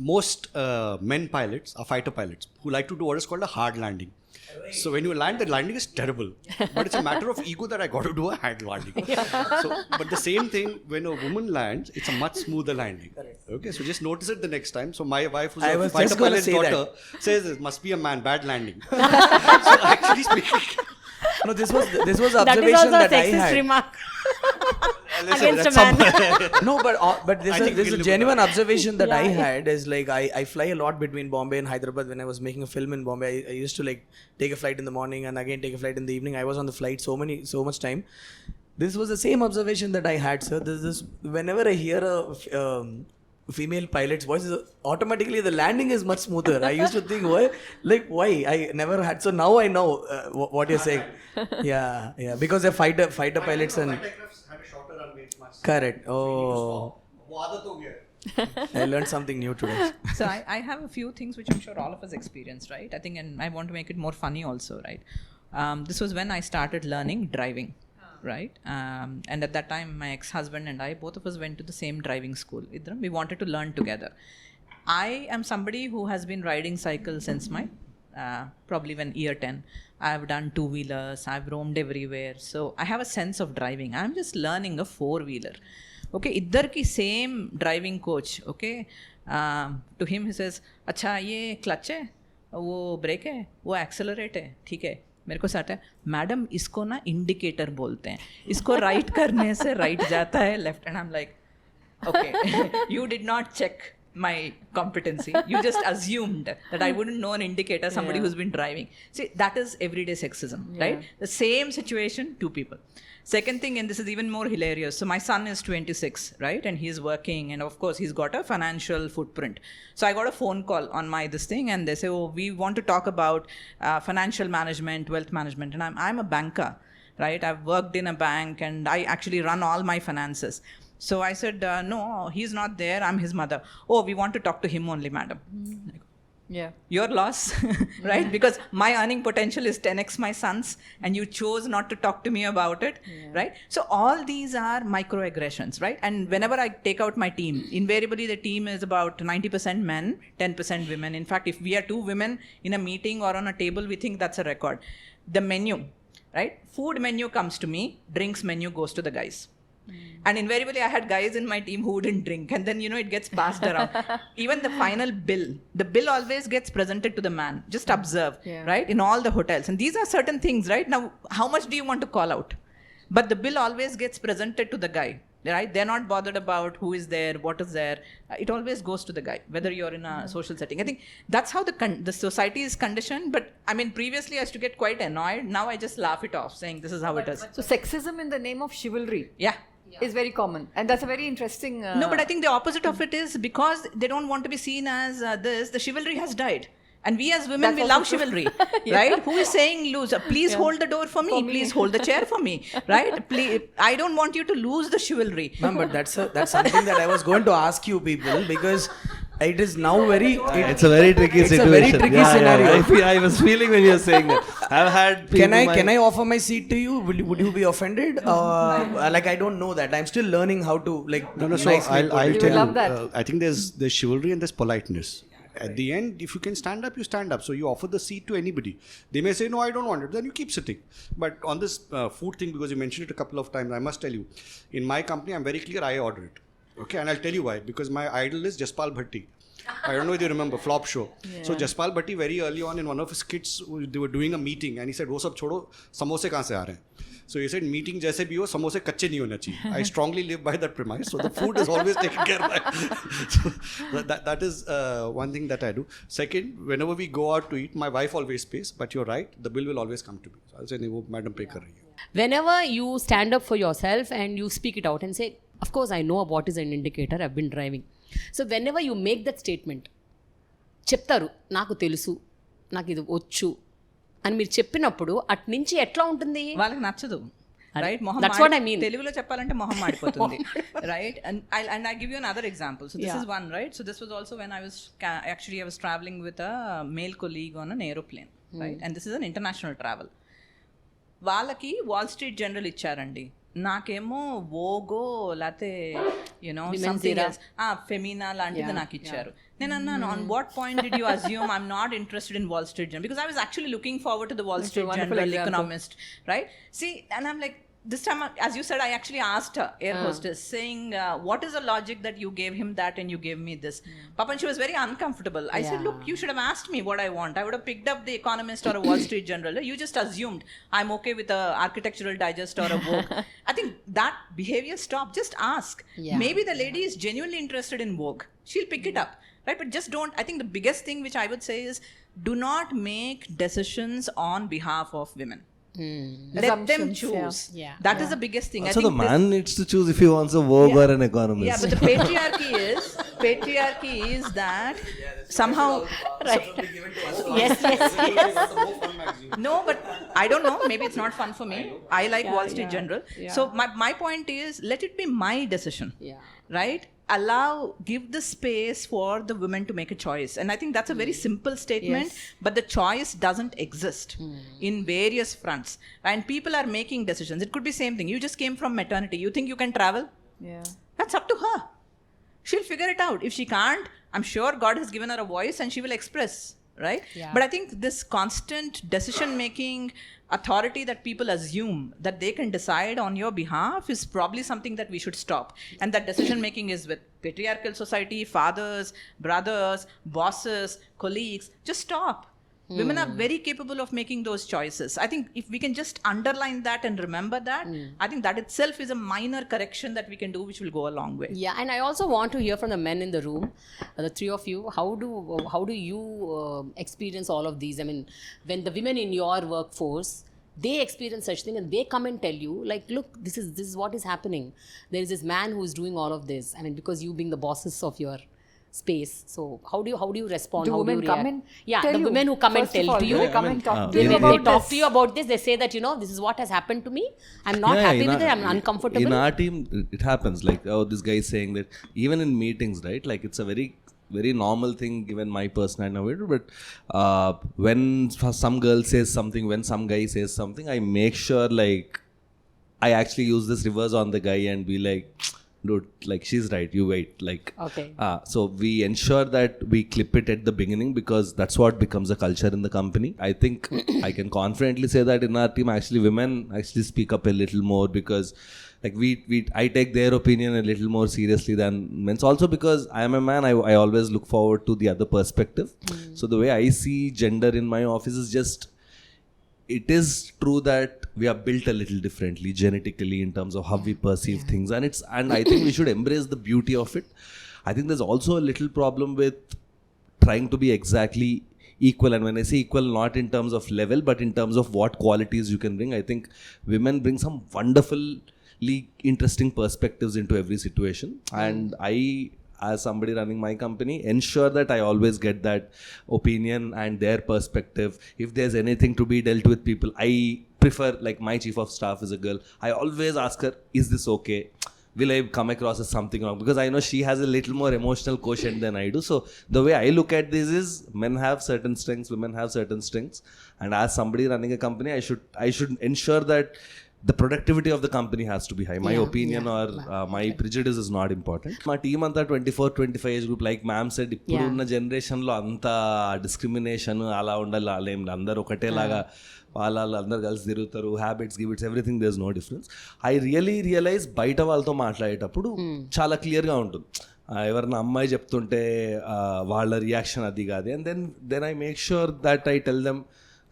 most men pilots are fighter pilots who like to do what is called a hard landing. So when you land, the landing is terrible, but it's a matter of ego that I got to do a hard landing. So, but the same thing when a woman lands, it's a much smoother landing. Okay, so just notice it the next time. So my wife, who's I a was fighter just gonna pilot's say daughter, says it must be a man, bad landing. So actually speaking, No, this was That is observation also a that I sexist had. remark listen, against a that's man. No, but I think we this can is a live genuine with observation that I Yeah. had is like I fly a lot between Bombay and Hyderabad. When I was making a film in Bombay, I used to like take a flight in the morning and again take a flight in the evening. I was on the flight so much time. This was the same observation that I had, sir. This whenever I hear a female pilot's voice, automatically the landing is much smoother. I used to think, why? I never had. So now I know what you're saying. Yeah, because they're fighter pilots and aircrafts had a shorter runway. It's much correct. Oh, वो आदत हो गया है. I learned something new today. So I have a few things which I'm sure all of us experienced, right? I think, and I want to make it more funny also, right? This was when I started learning driving, right? And at that time, my ex-husband and I, both of us went to the same driving school. We wanted to learn together. I am somebody who has been riding cycles since my probably when year 10. I've done two-wheelers, I've roamed everywhere. So I have a sense of driving. I'm just learning a four-wheeler. Okay, इधर same driving coach, okay? To him he says, अच्छा ये clutch है, वो brake है, वो accelerate है, ठीक है. मेरे को साथ है, मैडम इसको ना इंडिकेटर बोलते हैं, इसको राइट करने से राइट जाता है left. And I am like, okay, you did not check my competency, you just assumed that I wouldn't know an indicator, somebody who's been driving. See, that is everyday sexism, right? The same situation, two people. Second thing, and this is even more hilarious, so my son is 26, right, and he's working, and of course he's got a financial footprint. So I got a phone call on my this thing, and they say, oh, we want to talk about financial management, wealth management. And I'm a banker, right? I've worked in a bank and I actually run all my finances. So I said, no, he's not there, I'm his mother. Oh, we want to talk to him only, madam. Like, Yeah. Your loss, right? Because my earning potential is 10x my son's, and you chose not to talk to me about it, right? So all these are microaggressions, right? And whenever I take out my team, invariably the team is about 90% men, 10% women. In fact, if we are 2 women in a meeting or on a table, we think that's a record. The menu, right? Food menu comes to me, drinks menu goes to the guys. And invariably, I had guys in my team who wouldn't drink, and then it gets passed around. Even the final bill, the bill always gets presented to the man. Just observe, right? In all the hotels, and these are certain things, right? Now, how much do you want to call out? But the bill always gets presented to the guy, right? They're not bothered about who is there, what is there. It always goes to the guy, whether you're in a social setting. I think that's how the society is conditioned. But I mean, previously I used to get quite annoyed. Now I just laugh it off, saying this is how it is. So sexism in the name of chivalry. Yeah. Is very common, and that's a very interesting. No, but I think the opposite of it is because they don't want to be seen as this. The chivalry has died, and we as women, we love chivalry, right? Who is saying lose? Please hold the door for me. Please hold the chair for me, right? Please, I don't want you to lose the chivalry. Ma'am, but that's something that I was going to ask you people, because it is now it's a very tricky situation. It's a very tricky scenario. I was feeling when you were saying that. I've had people Can I offer my seat to you? Would you be offended? Like, I don't know that. I'm still learning how to No. So nicely I'll You tell love you. that. I think there's chivalry and there's politeness. At the end, if you can stand up, you stand up. So you offer the seat to anybody. They may say, no, I don't want it. Then you keep sitting. But on this food thing, because you mentioned it a couple of times, I must tell you, in my company, I'm very clear, I order it. Okay, and I'll tell you why. Because my idol is Jaspal Bhatti. I don't know if you remember, flop show. Yeah. So Jaspal Bhatti, very early on in one of his skits, they were doing a meeting and he said, wo sab chodo, samosa kahan se aa rahe hain? So he said, meeting jaise bhi ho, samosa kache nahi hona chahiye. I strongly live by that premise. So the food is always taken care by. So that is one thing that I do. Second, whenever we go out to eat, my wife always pays. But you're right, the bill will always come to me. So I'll say, no, madam pay kar rahi hai. Whenever you stand up for yourself and you speak it out and say, of course, I know what is an indicator, I've been driving. So whenever you make that statement, చెప్తారు నాకు తెలుసు నాకు ఇది వచ్చు అని మీరు చెప్పినప్పుడు అటు నుంచి ఎట్లా ఉంటుంది వాళ్ళకి నచ్చదు, right? That's what I mean. తెలుగులో చెప్పాలంటే మొహం మాడిపోతుంది, right? And I give you another example. So this is one, right? So this was also when I was traveling with a male colleague on an aeroplane, right? And this is an international travel. వాళ్ళకి wall street general ఇచ్చారండి, నాకేమో వోగో లేకపోతే something else Femina లాంటిది నాకు ఇచ్చారు. నేను అన్నాను, on what point did you assume I'm not interested in wall street journal, because I was actually looking forward to the wall street journal economist, right? See, and I'm like, this time, as you said, I actually asked her, air hostess, saying, what is the logic that you gave him that and you gave me this? Papa, and she was very uncomfortable. I said, look, you should have asked me what I want. I would have picked up the Economist or a Wall Street Journal. You just assumed I'm okay with a Architectural Digest or a Vogue. I think that behavior stop. Just ask. Yeah. Maybe the lady is genuinely interested in Vogue. She'll pick it up, right? But just don't. I think the biggest thing which I would say is, do not make decisions on behalf of women. Let them choose. Yeah. That is the biggest thing. So the man needs to choose if he wants a Vogue or an Economist. Yeah, but the patriarchy is that somehow. Right. Yes. No, but I don't know. Maybe it's not fun for me. I like Wall Street Journal. Yeah. So my point is, let it be my decision. Yeah. Right? Give the space for the women to make a choice. And I think that's a very simple statement, but the choice doesn't exist in various fronts. And people are making decisions. It could be same thing. You just came from maternity. You think you can travel? Yeah. That's up to her. She'll figure it out. If she can't, I'm sure God has given her a voice and she will express, right? Yeah. But I think this constant decision making authority that people assume that they can decide on your behalf is probably something that we should stop. And that decision making is with patriarchal society, fathers, brothers, bosses, colleagues. Just stop. Women are very capable of making those choices. I think if we can just underline that and remember that, I think that itself is a minor correction that we can do, which will go a long way. Yeah, and I also want to hear from the men in the room, the three of you. How do you experience all of these? I mean, when the women in your workforce, they experience such thing and they come and tell you, like, look, this is what is happening. There is this man who is doing all of this. I mean, because you being the bosses of your space. So how do you respond? Do how women do you react? come and yeah, tell the you? women who come First and tell of all, to you, they come and talk to they you about talk this. to you about this. They say that, this is what has happened to me. I'm not happy with it. I'm uncomfortable. In our team, it happens. Like, this guy is saying that even in meetings, right? Like, it's a very very normal thing given my personality. But when some girl says something, when some guy says something, I make sure like I actually use this reverse on the guy and be like, dude, like she's right, you wait, like Okay. So we ensure that we clip it at the beginning because that's what becomes a culture in the company. I think I can confidently say that in our team actually women actually speak up a little more because like I take their opinion a little more seriously than men's. Also because I am a man, I always look forward to the other perspective. So the way I see gender in my office is just, it is true that we are built a little differently genetically in terms of how we perceive things, and I think we should embrace the beauty of it. I think there's also a little problem with trying to be exactly equal, and when I say equal, not in terms of level but in terms of what qualities you can bring. I think women bring some wonderfully interesting perspectives into every situation, and I, as somebody running my company, ensure that I always get that opinion and their perspective. If there's anything to be dealt with people, I prefer, like my chief of staff is a girl, I always ask her, is this okay? Will I come across as something wrong? Because I know she has a little more emotional quotient than I do. So the way I look at this is, men have certain strengths, women have certain strengths, and as somebody running a company, I should ensure that the productivity of the company has to be high. My opinion or my prejudice is not important. మా team అంతా 24-25 age group, like ma'am said, ఇప్పుడు ఉన్న జనరేషన్లో అంతా discrimination అలా ఉండాలి, అలా ఏం అందరూ ఒకటేలాగా వాళ్ళు అందరు కలిసి తిరుగుతారు, హ్యాబిట్స్ గిబిట్స్ everything, there is no difference. I realize బయట వాళ్ళతో మాట్లాడేటప్పుడు చాలా క్లియర్గా ఉంటుంది. ఎవరైనా అమ్మాయి చెప్తుంటే వాళ్ళ రియాక్షన్ అది కాదు, and then I make sure that I tell them,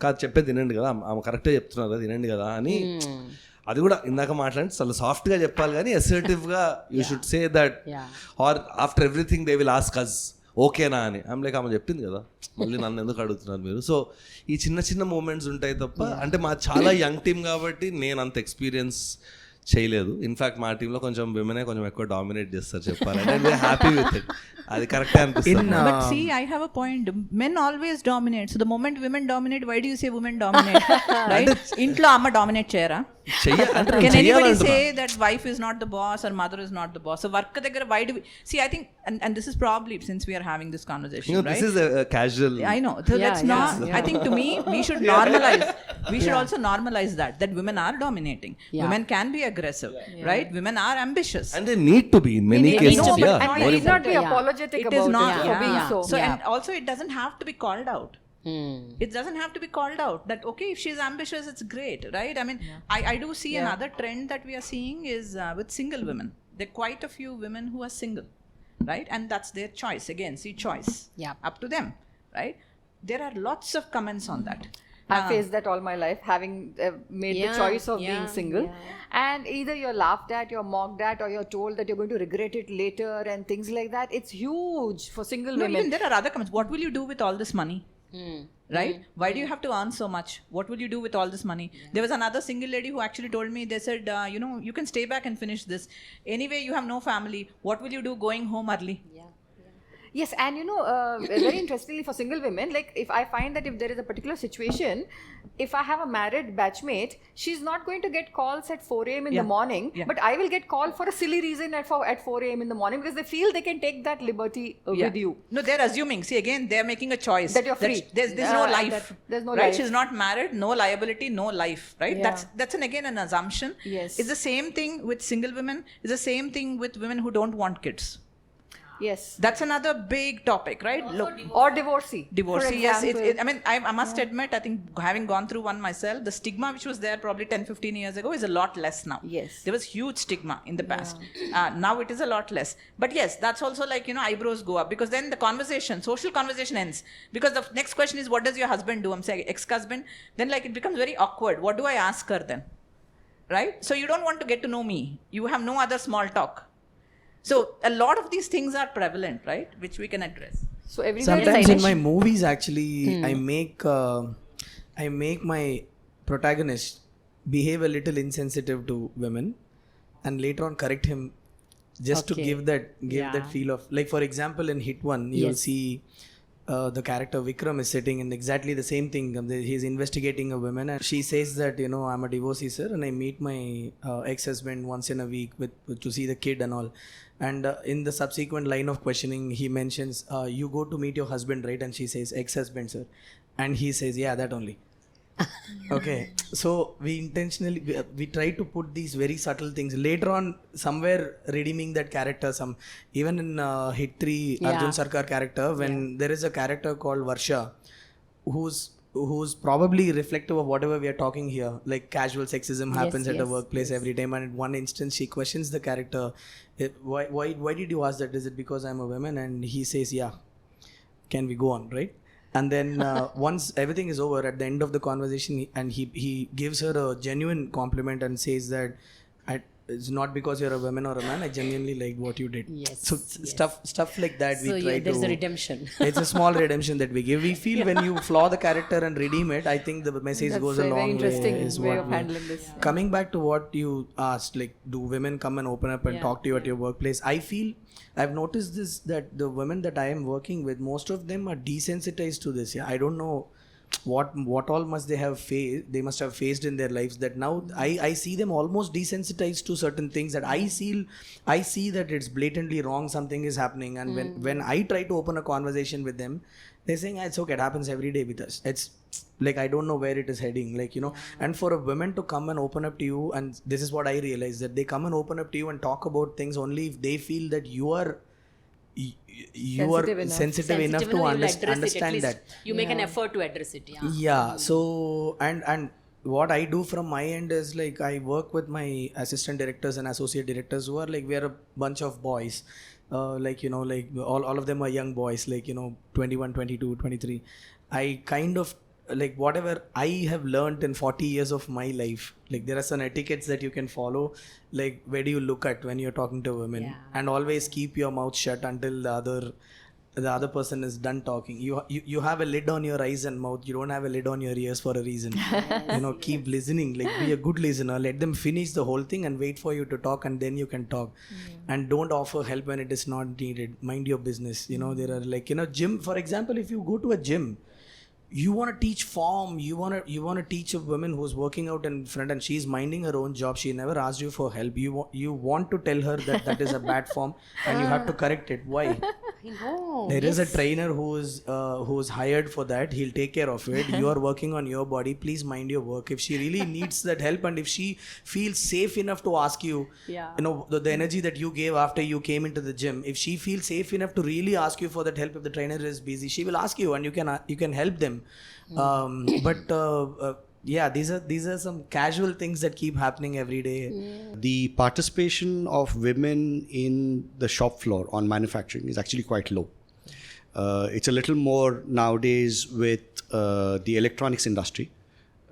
కాదు చెప్పేది తినండి కదా, ఆమె కరెక్ట్గా చెప్తున్నారు కదా, తినండి కదా అని. అది కూడా ఇందాక మాట్లాడి చాలా సాఫ్ట్గా చెప్పాలి కానీ అసర్టివ్గా you should say that. Or after everything they will ask us ఓకేనా అని. ఐమ్ లైక్, ఆమె చెప్పింది కదా, మళ్ళీ నన్ను ఎందుకు అడుగుతున్నారు మీరు? సో ఈ చిన్న చిన్న మూమెంట్స్ ఉంటాయి తప్ప, అంటే మా చాలా యంగ్ టీమ్ కాబట్టి నేను అంత ఎక్స్పీరియన్స్ చేయలేదు. ఇన్ఫాక్ట్ మా టీంలో కొంచెం విమెనే కొంచెం ఎక్కువ డామినేట్ చేస్తారు చెప్పాలంటే, and we're happy with it. అది కరెక్టే అనిపిస్తుంది. But see, I have a point. Men always dominate. So the moment women dominate, why do you say women dominate? Right? Intlo amma dominate cheyara. Can anybody say that wife is not the boss or mother is not the boss? So work దగ్గర why do we see? I think, and this is probably since we are having this conversation, you know, right? This is a casual. I know. So let's not. I think to me, we should normalize. We should also normalize that women are dominating. Women can be aggressive, right? Women are ambitious, And they need to be in many cases. No, but Yeah. and we need not be apologetic it about is not it for being so. So and also it doesn't have to be called out. It doesn't have to be called out that okay, if she's ambitious, it's great, right? I mean, I do see another trend that we are seeing is with single women. There are quite a few women who are single, right? And that's their choice. Again, see, choice. Up to them, right? There are lots of comments on that. I've faced that all my life, having made the choice of being single. And either you're laughed at, you're mocked at, or you're told that you're going to regret it later and things like that. It's huge for single No, women. even there are other comments. What will you do with all this money? Right? Why do you have to earn so much? What will you do with all this money? There was another single lady who actually told me, they said, you know, you can stay back and finish this. Anyway, you have no family. What will you do going home early? Yes, and you know, very interestingly for single women, like if I find that if there is a particular situation, if I have a married batchmate, she's not going to get calls at 4 a.m. in the morning, but I will get called for a silly reason at 4 a.m. in the morning because they feel they can take that liberty with you. No, they're assuming. See, again, they're making a choice. That you're free. There's no life. There's no right? life. She's not married, no liability, no life. Right? That's again an assumption. Yes. It's the same thing with single women. It's the same thing with women who don't want kids. Yes. That's another big topic, right? Look, or divorcee. Divorcee, yes. example. I mean, I must admit, I think having gone through one myself, the stigma which was there probably 10-15 years ago is a lot less now. Yes. There was huge stigma in the past. Now it is a lot less. But yes, that's also like, you know, eyebrows go up because then the conversation, social conversation ends. Because the next question is, what does your husband do? I'm saying ex-husband. Then like it becomes very awkward. What do I ask her then? Right? So you don't want to get to know me. You have no other small talk. So a lot of these things are prevalent, right? Which we can address. So everywhere Sometimes is in my movies, actually, I make my protagonist behave a little insensitive to women, and later on correct him, just to give that feel of, like, for example, in Hit 1, you'll see the character Vikram is sitting in exactly the same thing. He's investigating a woman, and she says that, you know, I'm a divorcee, sir, and I meet my ex-husband once in a week to see the kid and all. And in the subsequent line of questioning, he mentions, you go to meet your husband, right? And she says, ex-husband, sir. And he says, yeah, that only. Okay, so we intentionally we try to put these very subtle things later on, somewhere redeeming that character. Even in Hit 3, Arjun Sarkar character, when there is a character called Varsha, who's probably reflective of whatever we are talking here, like casual sexism happens at the workplace every time, and in one instance she questions the character, why did you ask that? Is it because I'm a woman? And he says, yeah, can we go on, right? And then once everything is over, at the end of the conversation, and he gives her a genuine compliment and says that it's not because you're a woman or a man, I genuinely liked what you did. Yes. So stuff like that, we try there's to... a redemption. It's a small redemption that we give. We feel when you flaw the character and redeem it, I think the message goes a long way. Interesting Is way what of handling this. Coming back to what you asked, like, do women come and open up and talk to you at your workplace? I feel I've noticed this, that the women that I am working with, most of them are desensitized to this. I don't know what all must they must have faced in their lives, that now I see them almost desensitized to certain things, that I see that it's blatantly wrong, something is happening. And when I try to open a conversation with them, they're saying, it's okay, it happens every day with us. It's like, I don't know where it is heading, like, you know. And for a woman to come and open up to you, and this is what I realized, that they come and open up to you and talk about things only if they feel that you are sensitive enough to understand that You make an effort to address it. So and what I do from my end is, like, I work with my assistant directors and associate directors who are like, we are a bunch of boys, like, you know, like all of them are young boys, like, you know, 21, 22, 23. I kind of, like, whatever I have learned in 40 years of my life, like, there are some etiquettes that you can follow, like, where do you look at when you're talking to women, and always keep your mouth shut until the other person is done talking. You have a lid on your eyes and mouth, you don't have a lid on your ears for a reason. You know, keep listening, like, be a good listener, let them finish the whole thing and wait for you to talk, and then you can talk. And don't offer help when it is not needed. Mind your business. You know, there are, like, you know, gym, for example, if you go to a gym, you want to teach form, you want to teach a woman who's working out in front and she's minding her own job, she never asked you for help, you want to tell her that is a bad form, and you have to correct it. Why? I know. There is a trainer who's hired for that, he'll take care of it. You are working on your body, please mind your work. If she really needs that help, and if she feels safe enough to ask you, you know, the energy that you gave after you came into the gym, if she feels safe enough to really ask you for that help, if the trainer is busy, she will ask you, and you can help them. These are some casual things that keep happening every day. The participation of women in the shop floor on manufacturing is actually quite low. It's a little more nowadays with the electronics industry.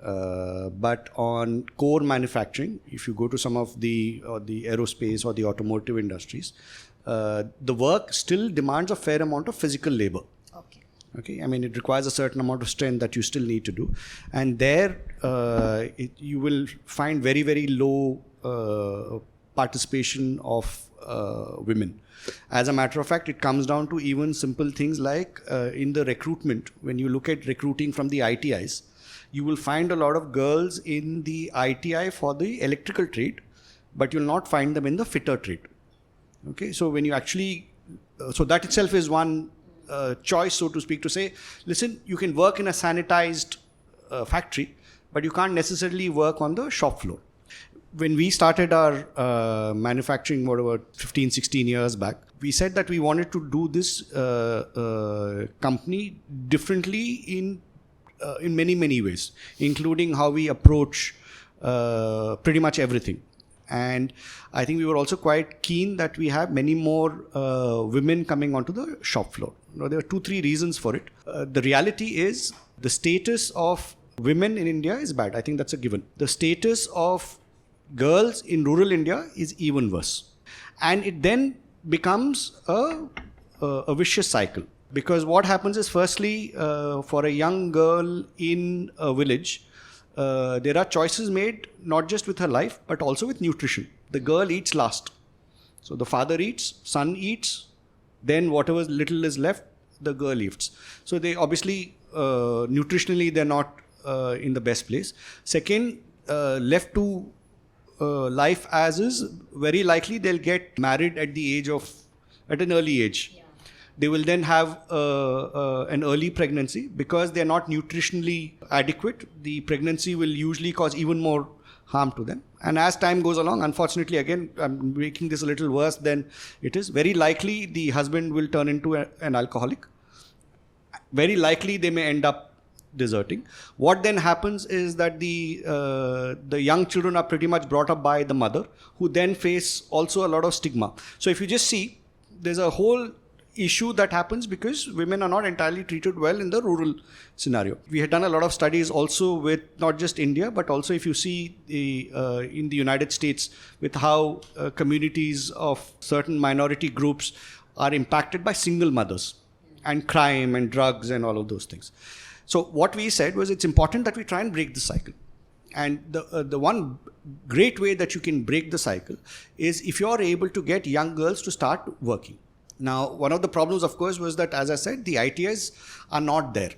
But on core manufacturing, if you go to some of the aerospace or the automotive industries, the work still demands a fair amount of physical labor. Okay, I mean, it requires a certain amount of strength that you still need to do, and there you will find very, very low participation of women. As a matter of fact, it comes down to even simple things like in the recruitment. When you look at recruiting from the ITIs, you will find a lot of girls in the ITI for the electrical trade, but you'll not find them in the fitter trade. Okay, so when you actually, so that itself is one choice, so to speak, to say, listen, you can work in a sanitized factory, but you can't necessarily work on the shop floor. When we started our manufacturing, whatever, 15, 16 years back, we said that we wanted to do this company differently in many, many ways, including how we approach pretty much everything. And I think we were also quite keen that we have many more women coming onto the shop floor. Now, there are 2-3 reasons for it. The reality is the status of women in India is bad. I think that's a given. The status of girls in rural India is even worse. And it then becomes a vicious cycle. Because what happens is, firstly, for a young girl in a village, there are choices made not just with her life, but also with nutrition. The girl eats last. So the father eats, son eats, then whatever little is left, the girl lifts. So they obviously, nutritionally, they're not in the best place. Second, left to life as is, very likely they'll get married at an early age. They will then have an early pregnancy because they're not nutritionally adequate. The pregnancy will usually cause even more harm to them. And as time goes along, unfortunately, again, I'm making this a little worse than it is. Very likely the husband will turn into an alcoholic. Very likely they may end up deserting. What then happens is that the young children are pretty much brought up by the mother, who then face also a lot of stigma. So if you just see, there's a whole issue that happens because women are not entirely treated well in the rural scenario. We had done a lot of studies also with not just India, but also if you see in the United States with how communities of certain minority groups are impacted by single mothers and crime and drugs and all of those things. So what we said was it's important that we try and break the cycle. And the one great way that you can break the cycle is if you're able to get young girls to start working. Now, one of the problems, of course, was that, as I said, the ITIs are not there.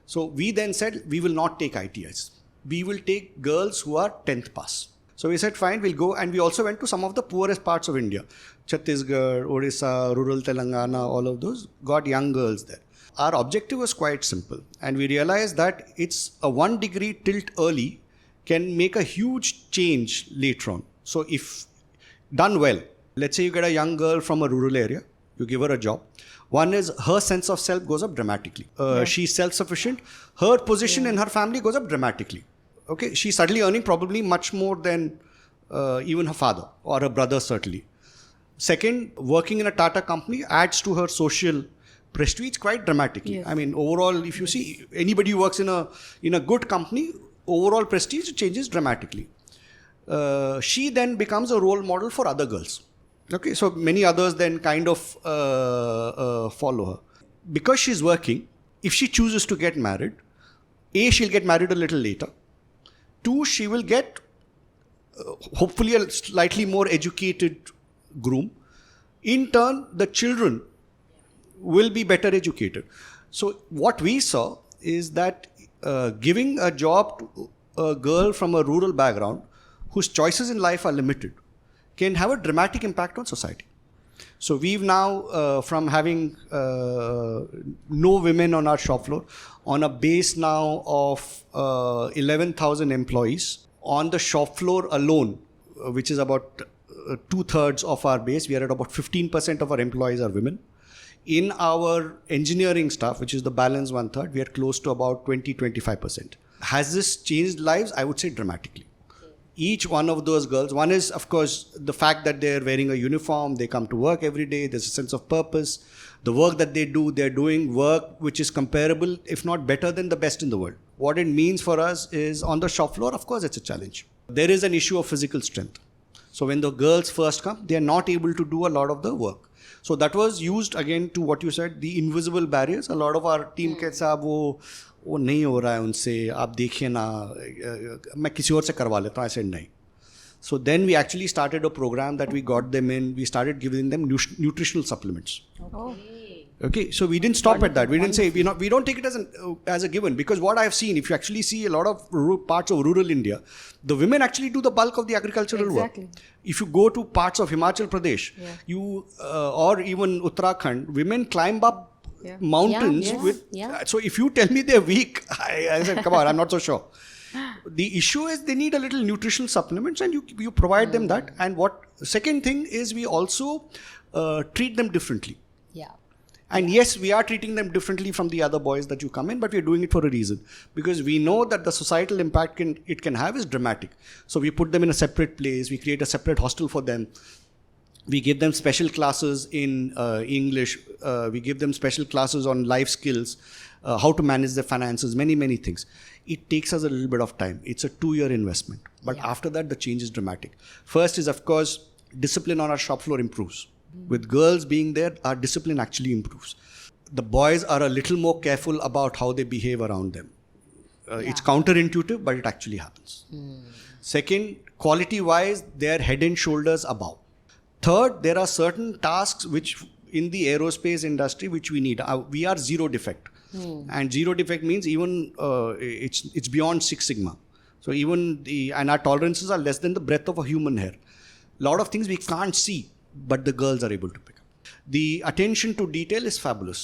So we then said, we will not take ITIs. We will take girls who are 10th pass. So we said, fine, we'll go. And we also went to some of the poorest parts of India. Chhattisgarh, Odisha, rural Telangana, all of those, got young girls there. Our objective was quite simple. And we realized that it's a 1 degree tilt early can make a huge change later on. So if done well, let's say you get a young girl from a rural area, you give her a job. One is her sense of self goes up dramatically. She's self-sufficient. Her position in her family goes up dramatically. Okay, she's suddenly earning probably much more than even her father or her brother certainly. Second, working in a Tata company adds to her social prestige quite dramatically. Yes. I mean, overall, if you see anybody who works in a good company, overall prestige changes dramatically. She then becomes a role model for other girls. Okay, so many others then kind of follow her. Because she's working, if she chooses to get married, A, she'll get married a little later. 2, she will get hopefully a slightly more educated groom. In turn, the children will be better educated. So what we saw is that giving a job to a girl from a rural background whose choices in life are limited can have a dramatic impact on society. So we've now, from having no women on our shop floor, on a base now of 11,000 employees, on the shop floor alone, which is about 2/3 of our base, we are at about 15% of our employees are women. In our engineering staff, which is the balance 1/3, we are close to about 20-25%. Has this changed lives? I would say dramatically. Each one of those girls, one is, of course, the fact that they're wearing a uniform, they come to work every day, there's a sense of purpose. The work that they do, they're doing work which is comparable, if not better than the best in the world. What it means for us is on the shop floor, of course, it's a challenge. There is an issue of physical strength. So when the girls first come, they are not able to do a lot of the work. So that was used again to what you said, the invisible barriers. A lot of our team के साथ वो नहीं हो रहा है उनसे, आप देखिए ना, मैं किसी और से करवा लेता हूँ, ऐसे नहीं. So then we actually started a program that we got them in. We started giving them nutritional supplements. Okay, so we didn't stop at that. We didn't say we don't take it as a given, because what I've seen, if you actually see a lot of parts of rural India, the women actually do the bulk of the agricultural work. If you go to parts of Himachal Pradesh, you or even Uttarakhand, women climb up mountains with. So if you tell me they're weak, I said, come on, I'm not so sure. The issue is they need a little nutritional supplements, and you provide them that. And second thing is we also treat them differently. And yes, we are treating them differently from the other boys that you come in, but we're doing it for a reason. Because we know that the societal impact it can have is dramatic. So we put them in a separate place, we create a separate hostel for them. We give them special classes in English, we give them special classes on life skills, how to manage their finances, many, many things. It takes us a little bit of time. It's a 2-year investment. But after that, the change is dramatic. First is, of course, discipline on our shop floor improves. With girls being there, our discipline actually improves. The boys are a little more careful about how they behave around them. It's counterintuitive, but it actually happens. Second, quality-wise, they're head and shoulders above. Third, there are certain tasks which in the aerospace industry which we need. We are zero defect. And zero defect means even it's beyond 6 sigma. So even and our tolerances are less than the breadth of a human hair. A lot of things we can't see, but the girls are able to pick up. The attention to detail is fabulous.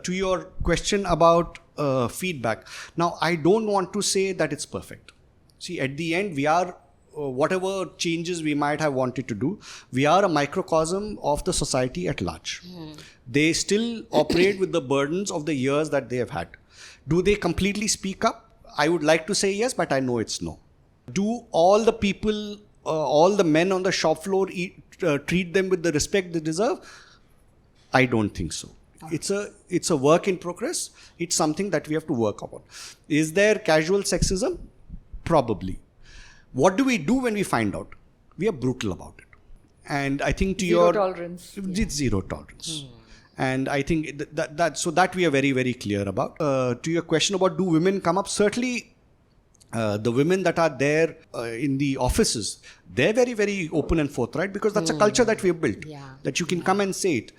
To your question about feedback, now I don't want to say that it's perfect. See, at the end, we are whatever changes we might have wanted to do, we are a microcosm of the society at large. They still operate with the burdens of the years that they have had. Do they completely speak up? I would like to say yes, but I know it's no. Do all the people, all the men on the shop floor treat them with the respect they deserve? I don't think so. It's a work in progress. It's something that we have to work upon. Is there casual sexism? Probably. What do we do when we find out? We are brutal about it. And I think to Zero tolerance. It's zero tolerance. And I think that we are very, very clear about. To your question about do women come up? Certainly, the women that are there in the offices, they're very, very open and forthright because that's a culture that we have built. That you can come and say it.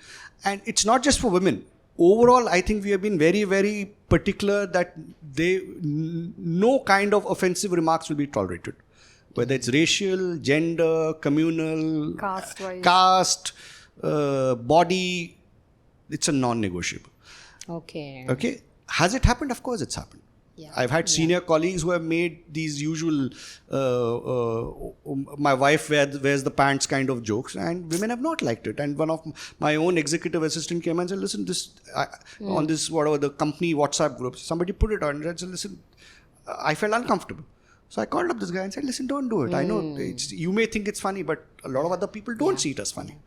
And it's not just for women. Overall, I think we have been very, very particular that no kind of offensive remarks will be tolerated. Whether it's racial, gender, communal, caste, body, it's a non-negotiable. Okay. Has it happened? Of course it's happened. I've had senior colleagues who have made these usual my wife wears the pants kind of jokes, and women have not liked it. And one of my own executive assistant came and said, listen, on this whatever the company WhatsApp group, somebody put it on and said, listen, I felt uncomfortable. So I called up this guy and said, listen, don't do it. I know you may think it's funny, but a lot of other people don't see it as funny.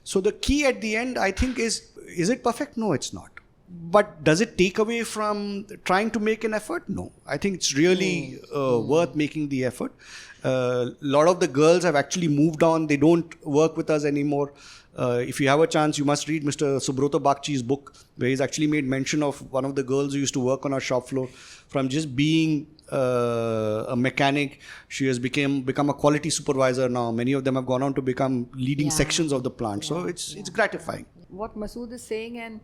So the key at the end, I think, is it perfect? No, it's not. But does it take away from trying to make an effort? No. I think it's really worth making the effort. A lot of the girls have actually moved on. They don't work with us anymore. If you have a chance, you must read Mr. Subroto Bagchi's book, where he's actually made mention of one of the girls who used to work on our shop floor. From just being a mechanic, she has become a quality supervisor now. Many of them have gone on to become leading sections of the plant. So it's gratifying. What Masood is saying, and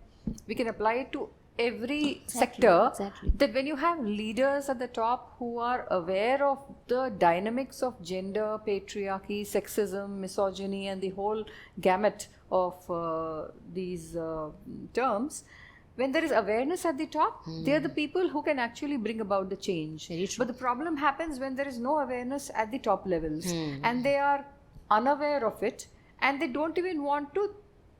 we can apply it to every sector, that when you have leaders at the top who are aware of the dynamics of gender, patriarchy, sexism, misogyny, and the whole gamut of these terms, when there is awareness at the top, they are the people who can actually bring about the change. But the problem happens when there is no awareness at the top levels, and they are unaware of it, and they don't even want to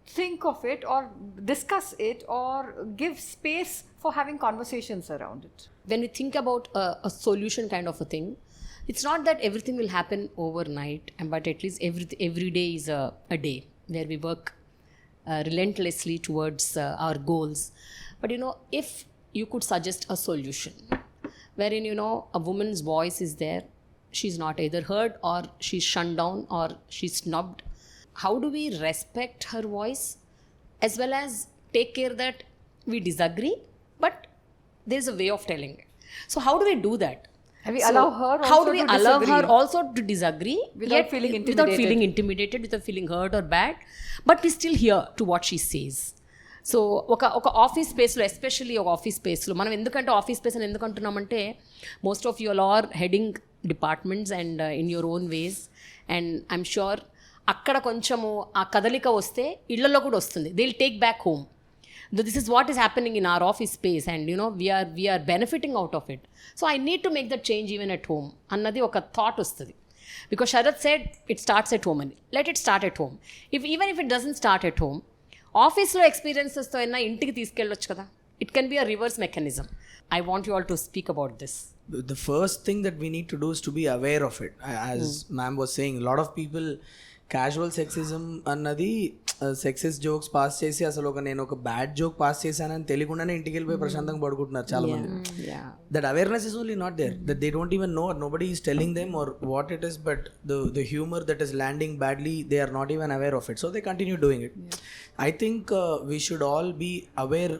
think of it or discuss it or give space for having conversations around it. When we think about a solution kind of a thing, it's not that everything will happen overnight, but at least every day is a day where we work relentlessly towards our goals. But if you could suggest a solution wherein a woman's voice is there, she's not either heard or she's shunned down or she's snubbed. How do we respect her voice as well as take care that we disagree, but there's a way of telling it? So how do we do that? And we allow her also how do we to allow disagree? her also to disagree Without feeling intimidated, without feeling hurt or bad, but we still hear to what she says. So ఒక office స్పేస్లో, especially ఒక office స్పేస్లో మనం ఎందుకంటే office space అని ఎందుకు అంటున్నామంటే most of your are heading departments and in your own ways, and I'm sure అక్కడ కొంచెము ఆ కదలిక వస్తే ఇళ్లలో కూడా వస్తుంది. They will take back home. This is what is happening in our office space, and we are benefiting out of it. So I need to make that change even at home. Annadi oka thought vastadi. Because Sharath said it starts at home ani. Let it start at home. Even if it doesn't start at home, office lo experiences tho enna intiki తీసుకెళ్ళొచ్చు కదా. It can be a reverse mechanism. I want you all to speak about this. The first thing that we need to do is to be aware of it. As ma'am was saying, a lot of people casual sexism అన్నది sexist jokes pass చేసి అసలు నేను ఒక bad joke pass చేశానని తెలియకుండానే ఇంటికి వెళ్ళిపోయి ప్రశాంతంగా పడుకుంటున్నారు చాలా మంది. That awareness is only not there, that they don't even know, nobody is telling them or what it is, but the humour that is landing badly, they are not even aware of it, so they continue doing it. I think we should all be aware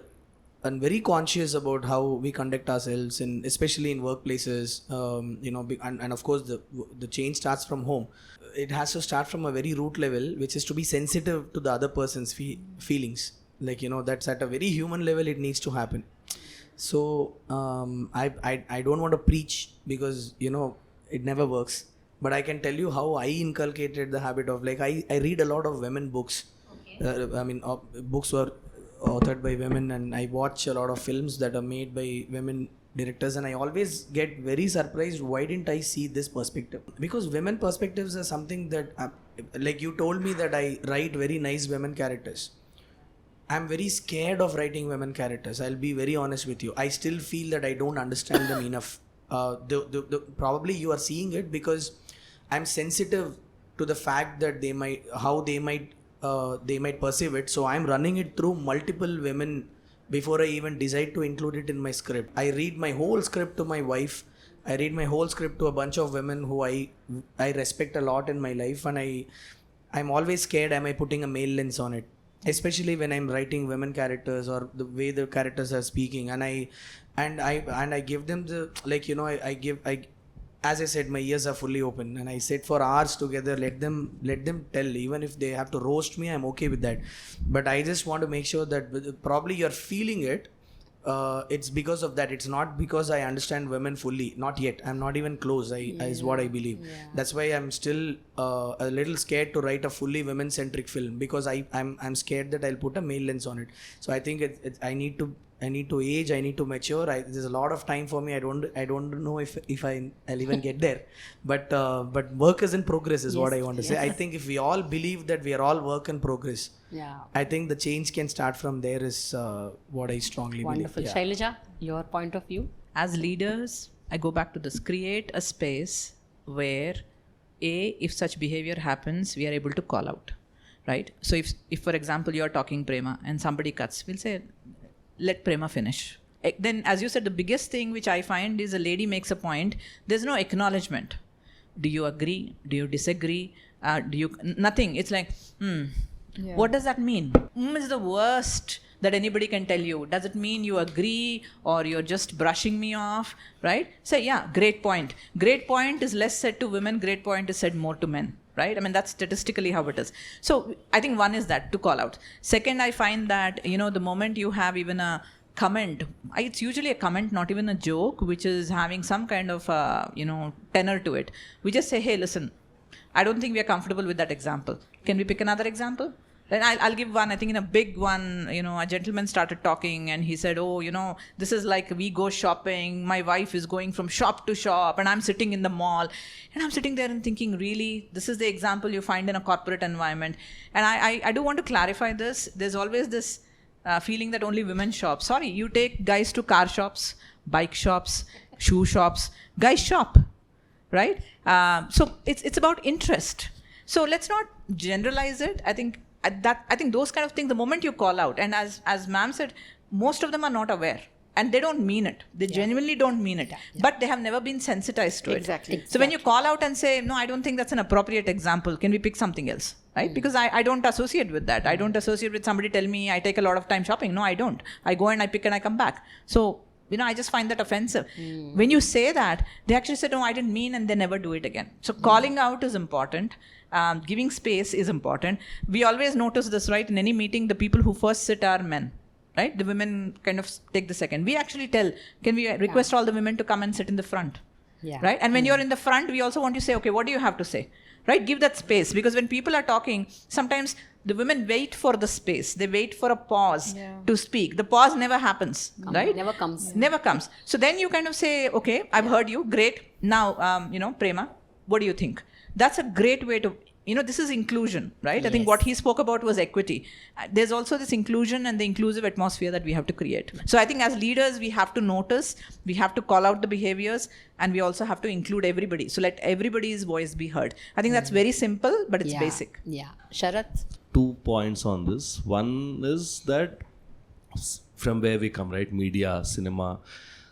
and very conscious about how we conduct ourselves, in especially in workplaces. And of course the change starts from home. It has to start from a very root level, which is to be sensitive to the other person's feelings. Like, that's at a very human level. It needs to happen. So I don't want to preach, because it never works. But I can tell you how I inculcated the habit of, like, I read a lot of women books. Books were authored by women, and I watch a lot of films that are made by women directors, and I always get very surprised, why didn't I see this perspective? Because women perspectives are something that like you told me that I write very nice women characters. I'm very scared of writing women characters. I'll be very honest with you. I still feel that I don't understand them enough. Probably you are seeing it because I'm sensitive to the fact that they might perceive it. So I'm running it through multiple women before I even decide to include it in my script. I read my whole script to my wife. I read my whole script to a bunch of women who I respect a lot in my life, and I'm always scared, am I putting a male lens on it? Especially when I'm writing women characters or the way the characters are speaking, and I give them the, like, as I said, my ears are fully open, and I sit for hours together. Let them tell. Even if they have to roast me, I'm okay with that. But I just want to make sure that probably you're feeling it. It's because of that. It's not because I understand women fully. Not yet. I'm not even close. Is what I believe. Yeah. That's why I'm still a little scared to write a fully women-centric film, because I'm scared that I'll put a male lens on it. So I think I need to age. I need to mature. There's a lot of time for me. I don't know if I'll even get there. But work is in progress is what I want to say. I think if we all believe that we are all work in progress, I think the change can start from there is what I strongly Wonderful. believe. Shailaja, your point of view? As leaders, I go back to this. Create a space where, if such behavior happens, we are able to call out, right? So if for example, you're talking Prema and somebody cuts, we'll say, let Prema finish. Then, as you said, the biggest thing which I find is a lady makes a point, there's no acknowledgement. Do you agree? Do you disagree? Nothing. It's like, what does that mean? Is the worst that anybody can tell you. Does it mean you agree or you're just brushing me off, right? Say, yeah, great point. Great point is less said to women. Great point is said more to men, right? I mean, that's statistically how it is. So I think one is that, to call out. Second, I find that, the moment you have even a comment, it's usually a comment, not even a joke, which is having some kind of, tenor to it. We just say, hey, listen, I don't think we are comfortable with that example. Can we pick another example? Then I'll give one. I think in a big one, a gentleman started talking and he said, this is like we go shopping. My wife is going from shop to shop and I'm sitting in the mall. And I'm sitting there and thinking, really, this is the example you find in a corporate environment. And I do want to clarify this. There's always this feeling that only women shop. Sorry, you take guys to car shops, bike shops, shoe shops. Guys shop, right? So it's about interest. So let's not generalize it. I think those kind of things, the moment you call out, and as ma'am said, most of them are not aware and they don't mean it. They genuinely don't mean it, but they have never been sensitized to it. Exactly. So when you call out and say, no, I don't think that's an appropriate example, can we pick something else, right? Because I don't associate with that. I don't associate with somebody tell me I take a lot of time shopping. No, I don't. I go and I pick and I come back. So, I just find that offensive. When you say that, they actually say, no, I didn't mean, and they never do it again. So calling out is important. Giving space is important. We always notice this, right? In any meeting, the people who first sit are men, right? The women kind of take the second. We actually tell, can we request all the women to come and sit in the front? Yeah. Right? And when you're in the front, we also want to say, okay, what do you have to say? Right? Give that space, because when people are talking, sometimes the women wait for the space. They wait for a pause to speak. The pause never happens, right? Never comes. Never comes. So then you kind of say, okay, I've heard you. Great. Now, Prema, what do you think? That's a great way to, this is inclusion, right? Yes. I think what he spoke about was equity. There's also this inclusion and the inclusive atmosphere that we have to create. So I think as leaders, we have to notice, we have to call out the behaviors, and we also have to include everybody. So let everybody's voice be heard. I think that's very simple, but it's basic. Yeah. Sharath? 2 points on this. One is that from where we come, right? Media, cinema.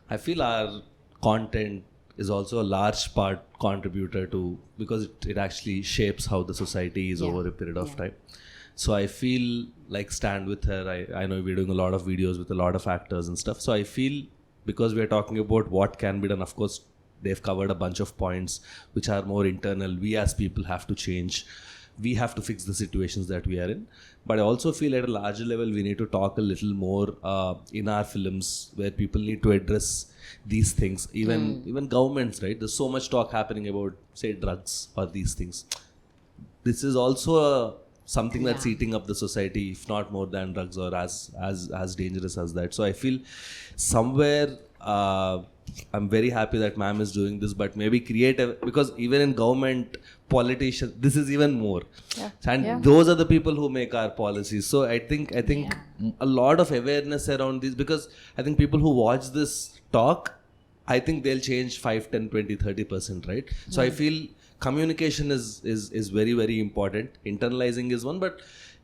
I feel our content is also a large part contributor to, because it actually shapes how the society is over a period of time. So I feel like stand with her. I know we're doing a lot of videos with a lot of actors and stuff. So I feel because we're talking about what can be done, of course, they've covered a bunch of points which are more internal. We as people have to change. We have to fix the situations that we are in. But I also feel at a larger level, we need to talk a little more in our films where people need to address these things. Even governments, right? There's so much talk happening about, say, drugs or these things. This is also something that's eating up the society, if not more than drugs, or as dangerous as that. So I feel somewhere I'm very happy that ma'am is doing this, but maybe because even in government, politicians, this is even more. And those are the people who make our policies. So I think a lot of awareness around this, because I think people who watch this talk, I think they'll change 5, 10, 20, 30%, right? So I feel communication is very, very important. Internalizing is one, but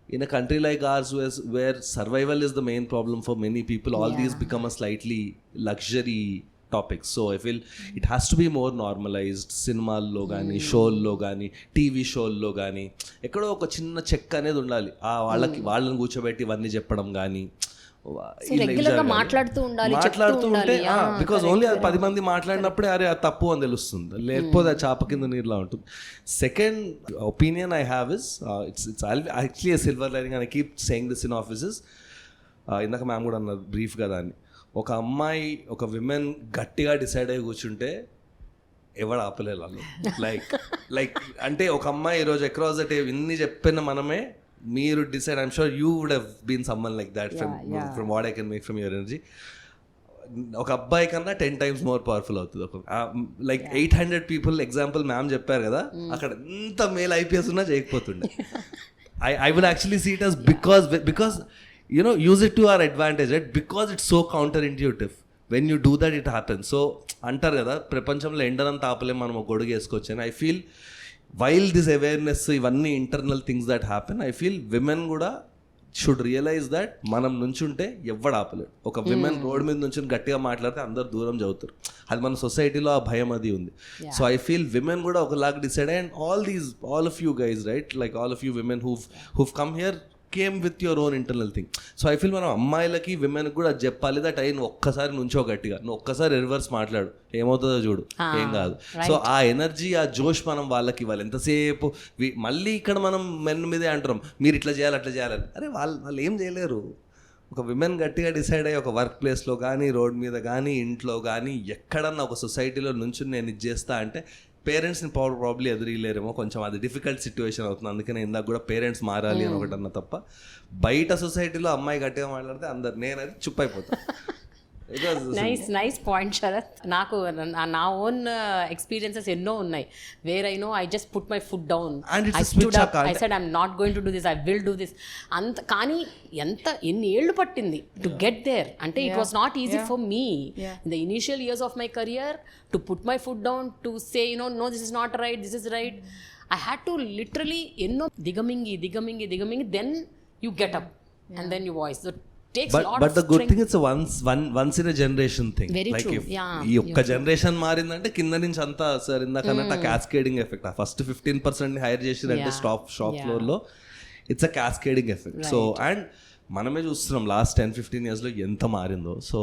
in a country like ours where survival is the main problem for many people, all these become a slightly luxury topics. So I feel it has to be more normalized. సినిమాల్లో కానీ, షోల్లో కానీ, TV షోల్లో కానీ ఎక్కడో ఒక చిన్న check అనేది ఉండాలి. వాళ్ళని కూర్చోబెట్టి ఇవన్నీ చెప్పడం కానీ, మాట్లాడుతూ ఉంటే బికాజ్ ఓన్లీ అది 10 మంది మాట్లాడినప్పుడే అరే అది తప్పు అని తెలుస్తుంది, లేకపోతే అది చాప కింద నీరులా ఉంటుంది. Second opinion I have is it's actually a silver lining and I keep saying this in offices. ఇందాక మ్యామ్ కూడా అన్నారు బ్రీఫ్ కదా అని. ఒక అమ్మాయి, ఒక విమెన్ గట్టిగా డిసైడ్ అయ్యి కూర్చుంటే ఎవడు ఆపలేదు వాళ్ళు. లైక్ అంటే ఒక అమ్మాయి ఈరోజు అక్రాస్ ద టేబుల్ ఇన్ని చెప్పిన మనమే, మీరు decide, I'm sure you would have been summon like that from what I can make from your energy. ఒక అబ్బాయి కన్నా 10 times మోర్ పవర్ఫుల్ అవుతుంది. లైక్ 800 people ఎగ్జాంపుల్ మ్యామ్ చెప్పారు కదా, అక్కడ ఎంత మేల్ ఐపీఎస్ ఉన్నా చేయకపోతుండే. I would actually see it as because use it to our advantage, right? Because it's so counterintuitive. When you do that, it happens. So అంటారు కదా, ప్రపంచంలో ఎండనంతా ఆపలేం, మనం ఒక గొడుగు వేసుకోవచ్చు అని. I feel while this awareness, ఇవన్నీ internal things that happen, I feel women కూడా షుడ్ రియలైజ్ దట్ మనం నుంచుంటే ఎవడు ఆపలేడు. ఒక విమెన్ రోడ్ మీద నుంచి గట్టిగా మాట్లాడితే అందరు దూరం చదువుతారు. అది మన సొసైటీలో ఆ భయం అది ఉంది. సో ఐ ఫీల్ విమెన్ కూడా ఒకలాగా decide, and all of you guys, right? Like all of you women who've come here came with your own internal thing. So I feel మనం అమ్మాయిలకి విమెన్కి కూడా చెప్పాలి దట్ నువ్వు ఒక్కసారి నుంచో గట్టిగా, నువ్వు ఒక్కసారి రివర్స్ మాట్లాడు, ఏమవుతుందో చూడు, ఏం కాదు. సో ఆ ఎనర్జీ, ఆ జోష్ మనం వాళ్ళకి ఇవ్వాలి. ఎంతసేపు మళ్ళీ ఇక్కడ మనం మెన్ మీదే అంటున్నాం, మీరు ఇట్లా చేయాలి అట్లా చేయాలని. అరే వాళ్ళు ఏం చేయలేరు. ఒక విమెన్ గట్టిగా డిసైడ్ అయ్యి ఒక వర్క్ ప్లేస్లో కానీ, రోడ్ మీద కానీ, ఇంట్లో కానీ, ఎక్కడన్నా ఒక సొసైటీలో నుంచి నేను ఇది చేస్తా అంటే పేరెంట్స్ని ప్రాబ్లీ ఎదురీలేరేమో, కొంచెం అది డిఫికల్ట్ సిచ్యువేషన్ అవుతుంది. అందుకనే ఇందాక కూడా పేరెంట్స్ మారాలి అని ఒకటి అన్న తప్ప, బయట సొసైటీలో అమ్మాయి గట్టిగా మాట్లాడితే అందరు నేనది చుప్పైపోతాను. Nice point Sarath. నాకు నా ఓన్ ఎక్స్పీరియన్సెస్ ఎన్నో ఉన్నాయి where I know I just put my foot down, I stood up, I said I'm not going to do this, I will do this. కానీ ఎన్ని ఏళ్ళు పట్టింది టు గెట్ దేర్. అంటే it was not easy for me in the initial years of my career to put my foot down, to say no this is not right, this is right. I had to literally digamingi, then you get up and then you voice. So but the good thing, it's a once in a generation thing. Very like true. ఈ ఒక్క generation మారిందంటే కింద నుంచి అంతా sir ఇందాకన్నట్టు cascading effect. ఆ first 15% hire చేసిరంటే shop floor లో it's a cascading effect. So and మనమే చూస్తున్నాం లాస్ట్ 10-15 years లో ఎంత మారిందో. So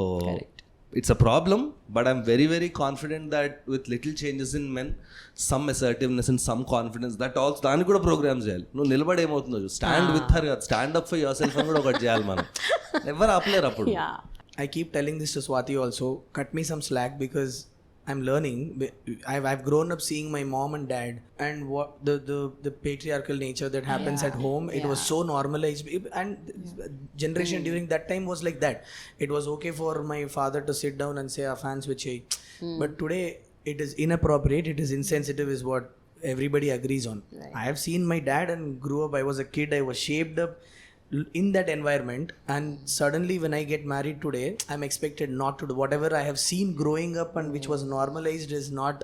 it's a problem, but I'm very, very confident that with little changes in men, some assertiveness and some confidence, that also దానికి కూడా programmes చేయాలి. నువ్వు నిలబడి ఏమవుతుందో stand with her, stand up for your self అని కూడా ఒకటి చేయాలి. మనం ఎవరు ఆపలేరు అప్పుడు. I keep telling this to Swati also, cut me some slack because I'm learning. I've grown up seeing my mom and dad and what the patriarchal nature that happens at home. It was so normalized, and generation during that time was like that. It was okay for my father to sit down and say our fans which but today it is inappropriate, it is insensitive is what everybody agrees on. I have seen my dad and grew up, I was a kid, I was shaped up in that environment, and suddenly when I get married today, I'm expected not to do whatever I have seen growing up and which was normalized is not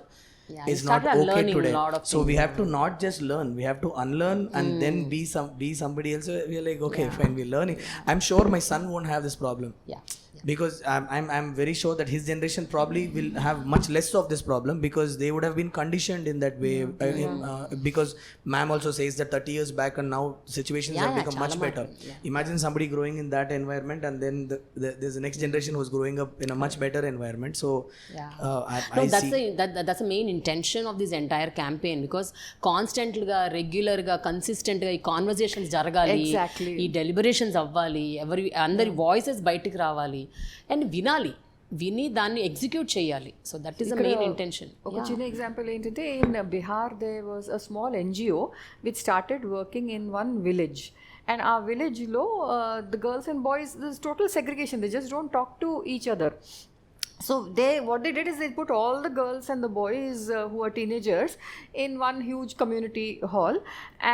okay today. So we have to not just learn, we have to unlearn and then be somebody else. We are like, okay, fine, we're learning. I'm sure my son won't have this problem. Because I'm very sure that his generation probably will have much less of this problem because they would have been conditioned in that way. Because ma'am also says that 30 years back and now situations have become much better. Imagine somebody growing in that environment and then there's the next generation who's growing up in a much better environment. So that's the main intention of this entire campaign, because constant గా regular గా consistent గా ఈ conversations జరగాలి, Exactly. ఈ deliberations అవ్వాలి, అందరి voices బయటికి రావాలి అండ్ విని దాన్ని ఎగ్జిక్యూట్ చేయాలి. So that is the main intention. ఒక చిన్న ఎగ్జాంపుల్ ఏంటంటే in Bihar they was a small NGO which started working in one village. And our village lo the girls and boys, there's total segregation, they just don't talk to each other. So what they did is they put all the girls and the boys who are teenagers in one huge community hall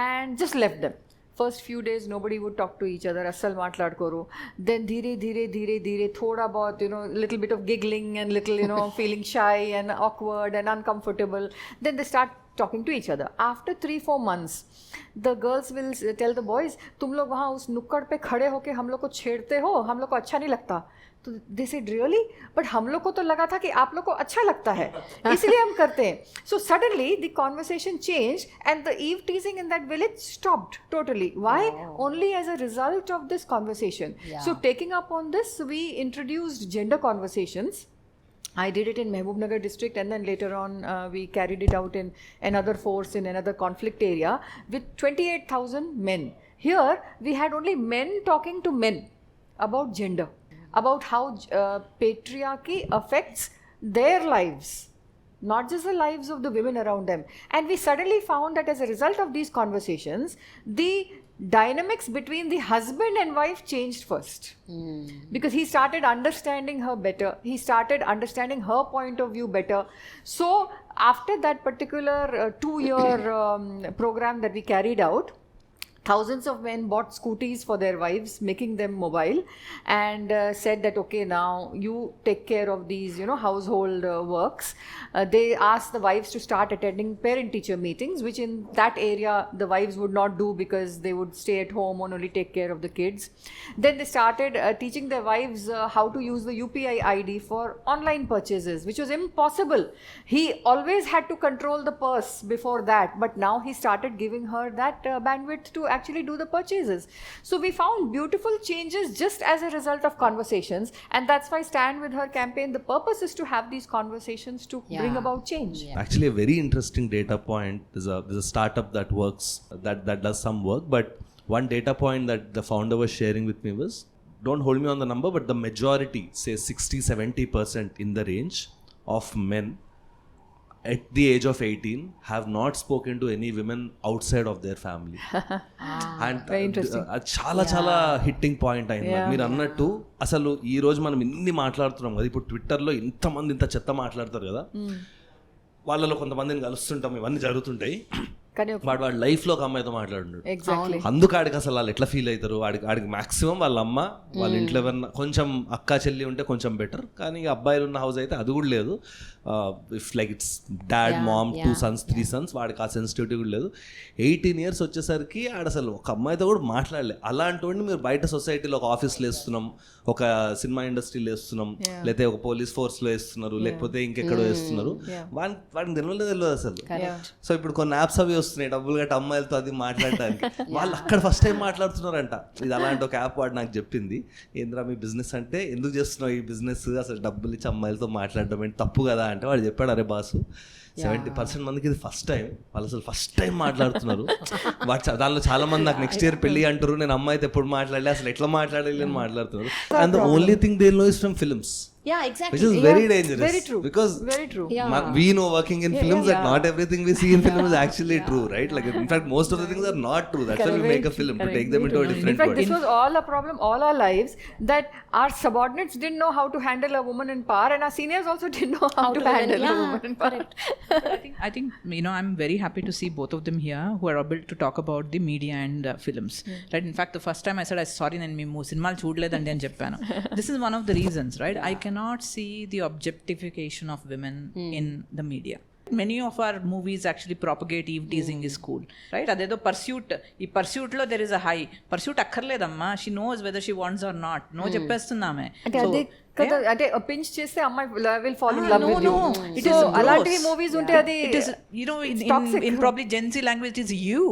and just left them. First few days nobody would talk to each other, assal maatladkoru. Then dheere thoda bahut, little bit of giggling and little, feeling shy and awkward and uncomfortable. Then they start talking to each other. After 3-4 months the girls will tell the boys, तुम लोग वहाँ उस नुक्कड़ पे खड़े होके हम लोग को छेड़ते हो, हम लोग को अच्छा नहीं लगता. तो they said really, but हम लोग को तो लगा था कि आप लोग को अच्छा लगता है इसलिए हम करते हैं. So suddenly the conversation changed and the eve teasing in that village stopped totally. Why? Only as a result of this conversation. So taking up on this, we introduced gender conversations. I did it in Mehboob district and then later on we carried it out in another force in another conflict area with 28,000 men. Here we had only men talking to men about gender, about how patriarchy affects their lives, not just the lives of the women around them. And we suddenly found that as a result of these conversations, the dynamics between the husband and wife changed first. Because he started understanding her better, he started understanding her point of view better. So after that particular 2-year program that we carried out, thousands of men bought scooties for their wives, making them mobile, and said that okay, now you take care of these household works. They asked the wives to start attending parent teacher meetings, which in that area the wives would not do because they would stay at home and only take care of the kids. Then they started teaching their wives how to use the UPI ID for online purchases, which was impossible. He always had to control the purse before that, but now he started giving her that bandwidth to actually do the purchases. So we found beautiful changes just as a result of conversations, and that's why Stand With Her campaign, the purpose is to have these conversations to bring about change. Actually, a very interesting data point. There's a startup that works, that does some work, but one data point that the founder was sharing with me was, don't hold me on the number, but the majority, say 60-70% in the range of men at the age of 18 have not spoken to any women outside of their family. And Very interesting. చాలా hitting point అయింది. మీరు అన్నట్టు అసలు ఈ రోజు మనం ఇన్ని మాట్లాడుతున్నాం కదా, ఇప్పుడు ట్విట్టర్లో ఇంతమంది ఇంత చెత్త మాట్లాడతారు కదా, వాళ్ళలో కొంతమందిని కలుస్తుంటాం, ఇవన్నీ జరుగుతుంటాయి. వాడు వాడి లైఫ్లో ఒక అమ్మాయితో మాట్లాడున్నాడు. Exactly. అందుకు ఆడికి అసలు వాళ్ళు ఎట్లా ఫీల్ అవుతారు, ఆడికి మాక్సిమం వాళ్ళ అమ్మ వాళ్ళ ఇంట్లో ఎవరన్నా కొంచెం అక్క చెల్లి ఉంటే కొంచెం బెటర్, కానీ అబ్బాయిలు ఉన్న హౌస్ అయితే అది కూడా లేదు. If like it's dad mom 2 sons 3 sons, వాడికి ఆ సెన్సిటివిటీ కూడా లేదు. 18 years వచ్చేసరికి ఆడ అసలు ఒక అమ్మాయితో కూడా మాట్లాడలేదు. అలాంటి వాడిని మీరు బయట సొసైటీలో ఒక ఆఫీస్లో వేస్తున్నాం, ఒక సినిమా ఇండస్ట్రీలో వేస్తున్నాం, లేకపోతే ఒక పోలీస్ ఫోర్స్లో వేస్తున్నారు, లేకపోతే ఇంకెక్కడో వేస్తున్నారు. వాడికి తెలియదు అసలు. సో ఇప్పుడు కొన్ని యాప్స్ అవి వస్తున్నాయి డబ్బులు గట్ట అమ్మాయిలతో అది మాట్లాడడానికి, వాళ్ళు అక్కడ ఫస్ట్ టైం మాట్లాడుతున్నారంట. ఇది అలాంటి ఒక యాప్ వాడు నాకు చెప్పింది, ఏంద్రా మీ బిజినెస్ అంటే, ఎందుకు చేస్తున్నావు ఈ బిజినెస్, అసలు డబ్బులు ఇచ్చి అమ్మాయిలతో మాట్లాడడం ఏంటి తప్పు కదా అంటే, వాడు చెప్పాడు, అరే బాసు 70% మందికి ఇది ఫస్ట్ టైం, వాళ్ళు అసలు ఫస్ట్ టైం మాట్లాడుతున్నారు. దానిలో చాలా మంది నాకు నెక్స్ట్ ఇయర్ పెళ్లి అంటారు, నేను అమ్మాయితో ఎప్పుడు మాట్లాడలే, అసలు ఎట్లా మాట్లాడాలి అని మాట్లాడుతున్నారు. And the only thing they know is from films. Yeah, exactly. Which is very dangerous. Very true. Because very true. We know working in films that not everything we see in film is actually true, right? Like in fact, most of the things are not true. That's why we make a film, to take them into a different world. In fact, world. this was all a problem all our lives, that our subordinates didn't know how to handle a woman in power, and our seniors also didn't know how to handle a woman in power. I think I'm very happy to see both of them here who are able to talk about the media and films. Right? In fact, the first time I said, sorry, నేను మీ సినిమాలు చూడలేదండి అని చెప్పాను. This is one of the reasons, right? I cannot see the objectification of women in the media. Many of our movies actually propagate eve teasing is cool, right? Adedo pursuit, ee pursuit lo there is a high pursuit akkarledamma, she knows whether she wants or not, no cheppestuname. అంటే అదే కదా, అంటే pinch చేస్తే అమ్మాయి will fall in love no, with you. no, it so is అలాంటి gross. Movies ఉంటే అది It is, you know, toxic. in probably Gen Z language, it is you.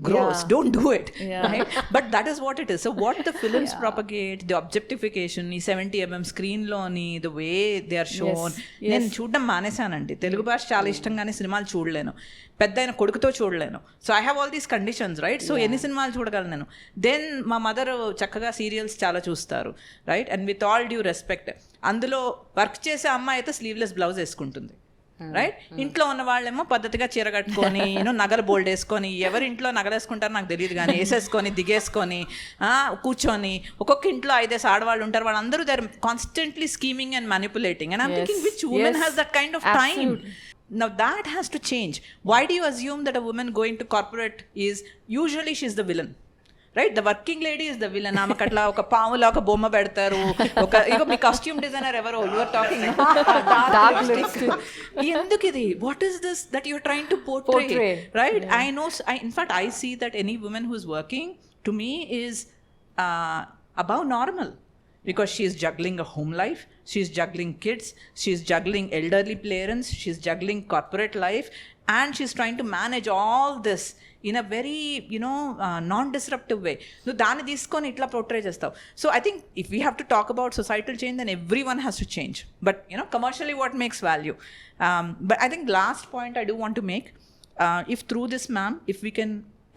Gross. Yeah. Don't do it. Yeah. Right? But that is what it is. So what the films propagate, the objectification, ఈ 70mm screen లోని, the way they are shown. Yes. నేను చూడడం మానేశానండి. తెలుగు భాష చాలా ఇష్టంగానే సినిమాలు చూడలేను. పెద్ద అయిన కొడుకుతో చూడలేను. So I have all these conditions, right? So ఎన్ని సినిమాలు చూడగలను నేను? దెన్ మా మదర్ చక్కగా సీరియల్స్ చాలా చూస్తారు, right? And with all due respect, అందులో వర్క్ చేసే అమ్మాయి అయితే స్లీవ్లెస్ బ్లౌజ్ వేసుకుంటుంది, రైట్? ఇంట్లో ఉన్న వాళ్ళేమో పద్ధతిగా చీర కట్టుకొని, నగలు బోల్డ్ వేసుకొని, ఎవరి ఇంట్లో నగలు వేసుకుంటారో నాకు తెలియదు కానీ వేసేసుకొని దిగేసుకొని కూర్చొని, ఒక్కొక్క ఇంట్లో 5 ఆడవాళ్ళు ఉంటారు, వాళ్ళందరూ they are constantly scheming and manipulating. And I'm thinking which women has that kind of time? Now that has to change. Why do you assume that a woman going to corporate is usually she's the villain? Right? The working lady is the villain. ఆమెకట్లా ఒక పాములా ఒక బొమ్మ పెడతారు, ఒక ఇగో మీ costume designer ఎవరో you are talking dark lipstick. ఎందుకు ఇది? What is this that you are trying to portray? Right? I know, in fact I see that any woman who is working to me is above normal, because she is juggling a home life, she is juggling kids, she is juggling elderly parents, she is juggling corporate life, and she is trying to manage all this in a very, non-disruptive way. So దాన్ని తీసుకొని ఇట్లా portray చేస్తావు. So I think if we have to talk about societal change, then everyone has to change. But commercially what makes value? But I think last point I do want to make, if through this, ma'am, if we can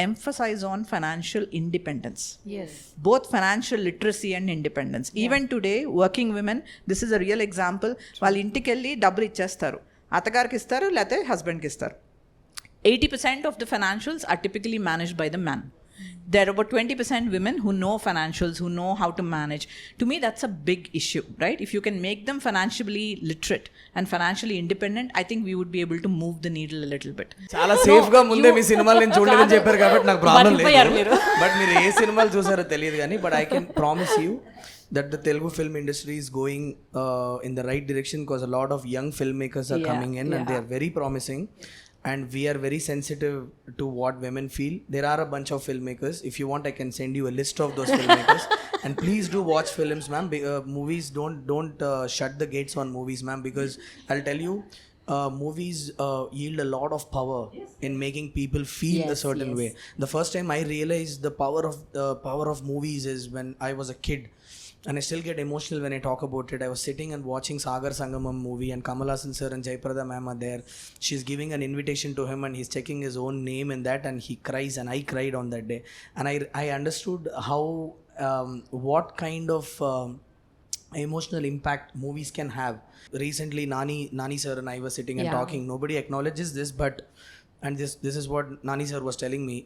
emphasize on financial independence. Yes. Both financial literacy and independence. Even today, working women, this is a real example. వాళ్ళ ఇంటికి వెళ్ళి డబ్బులు ఇచ్చేస్తారు, అత్తగారికి ఇస్తారు లేకపోతే హస్బెండ్కి ఇస్తారు. 80% of the financials are typically managed by the man. There are about 20% women who know financials, who know how to manage. To me, that's a big issue, right? If you can make them financially literate and financially independent, I think we would be able to move the needle a little bit. చాలా safe గా ముందే మీ సినిమాలు నేను చూడలేదని చెప్పారు కాబట్టి నాకు problem లేదు. బట్ మీరు ఏ సినిమాలు చూసారో తెలియదు కానీ, but I can promise you that the Telugu film industry is going in the right direction, because a lot of young filmmakers are coming in and they are very promising, and we are very sensitive to what women feel. There are a bunch of filmmakers. If you want, I can send you a list of those filmmakers. And please do watch films, ma'am. Movies, don't shut the gates on movies, ma'am, because I'll tell you, movies yield a lot of power in making people feel a certain way. The first time I realized the power of movies is when I was a kid. And I still get emotional when I talk about it. I was sitting and watching Sagar Sangamam movie, and Kamal Haasan sir and Jayprada ma'am are there. She's giving an invitation to him and he's checking his own name in that, and he cries, and I cried on that day. And I understood how what kind of emotional impact movies can have. Recently Nani sir and I were sitting and talking. Nobody acknowledges this, but and this is what Nani sir was telling me.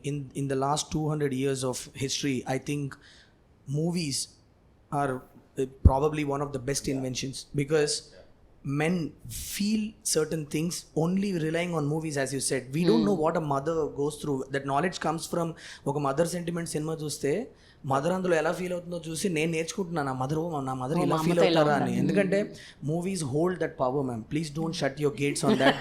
In the last 200 years of history, I think movies are probably one of the best inventions, because men feel certain things only relying on movies. As you said, we don't know what a mother goes through. That knowledge comes from oka mother sentiment cinema చూస్తే mother అందులో ఎలా feel అవుతుందో చూసి నేను నేర్చుకుంటున్నాను, నా mother ఇలా feel అవుతారా అని. ఎందుకంటే movies hold that power, ma'am. Please don't shut your gates on that.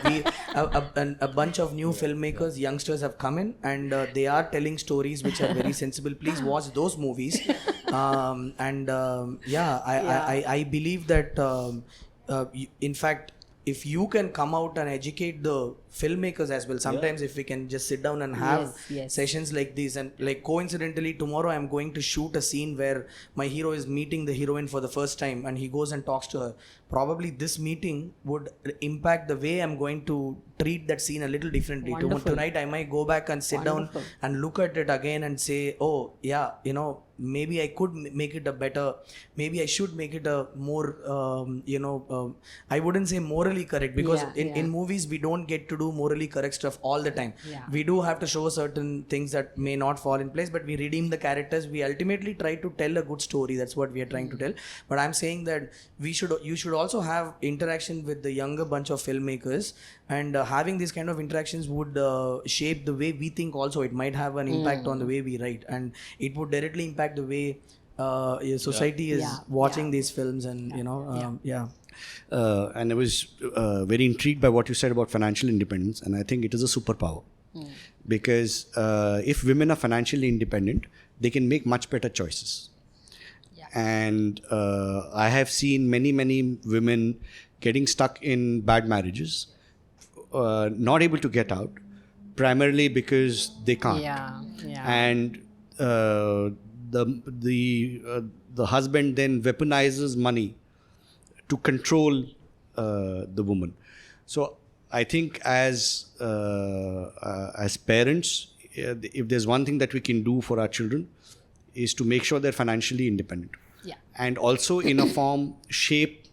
A bunch of new filmmakers, youngsters have come in, and they are telling stories which are very sensible. Please watch those movies. I believe that in fact, if you can come out and educate the filmmakers as well, sometimes if we can just sit down and have sessions like these. And like coincidentally, tomorrow I'm going to shoot a scene where my hero is meeting the heroine for the first time, and he goes and talks to her. Probably this meeting would impact the way I'm going to treat that scene a little differently. Tonight I might go back and sit down and look at it again and say, oh yeah, maybe I could make it a better, maybe I should make it a more I wouldn't say morally correct, because in movies we don't get to do morally correct stuff all the time. We do have to show certain things that may not fall in place, but we redeem the characters. We ultimately try to tell a good story. That's what we are trying to tell. But I'm saying that you should also have interaction with the younger bunch of filmmakers, and having these kind of interactions would shape the way we think also. It might have an impact on the way we write, and it would directly impact the way society is Yeah. watching these films and And I was very intrigued by what you said about financial independence, and I think it is a superpower. Because if women are financially independent, they can make much better choices. And I have seen many women getting stuck in bad marriages, not able to get out, primarily because they can't. And the husband then weaponizes money to control the woman. So I think as parents, if there's one thing that we can do for our children is to make sure they're financially independent. And also in a form shape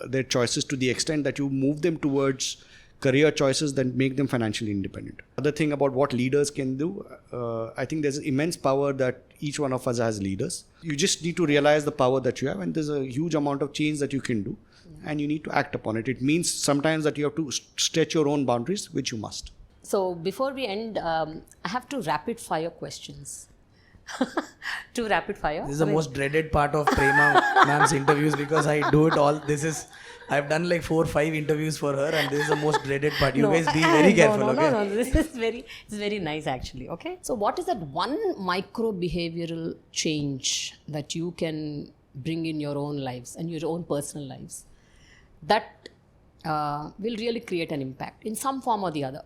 their choices to the extent that you move them towards career choices that make them financially independent. Other thing about what leaders can do, I think there's immense power that each one of us has leaders. You just need to realize the power that you have, and there's a huge amount of change that you can do, and you need to act upon it. It means sometimes that you have to stretch your own boundaries, which you must. So before we end, I have two rapid fire questions. Two rapid fire. This is the most dreaded part of Prema ma'am's interviews because I do it all. I've done like 4 or 5 interviews for her, and this is the most dreaded part. You guys be very careful, okay? No. This is very nice actually. Okay. So what is that one micro behavioral change that you can bring in your own lives and your own personal lives that will really create an impact in some form or the other?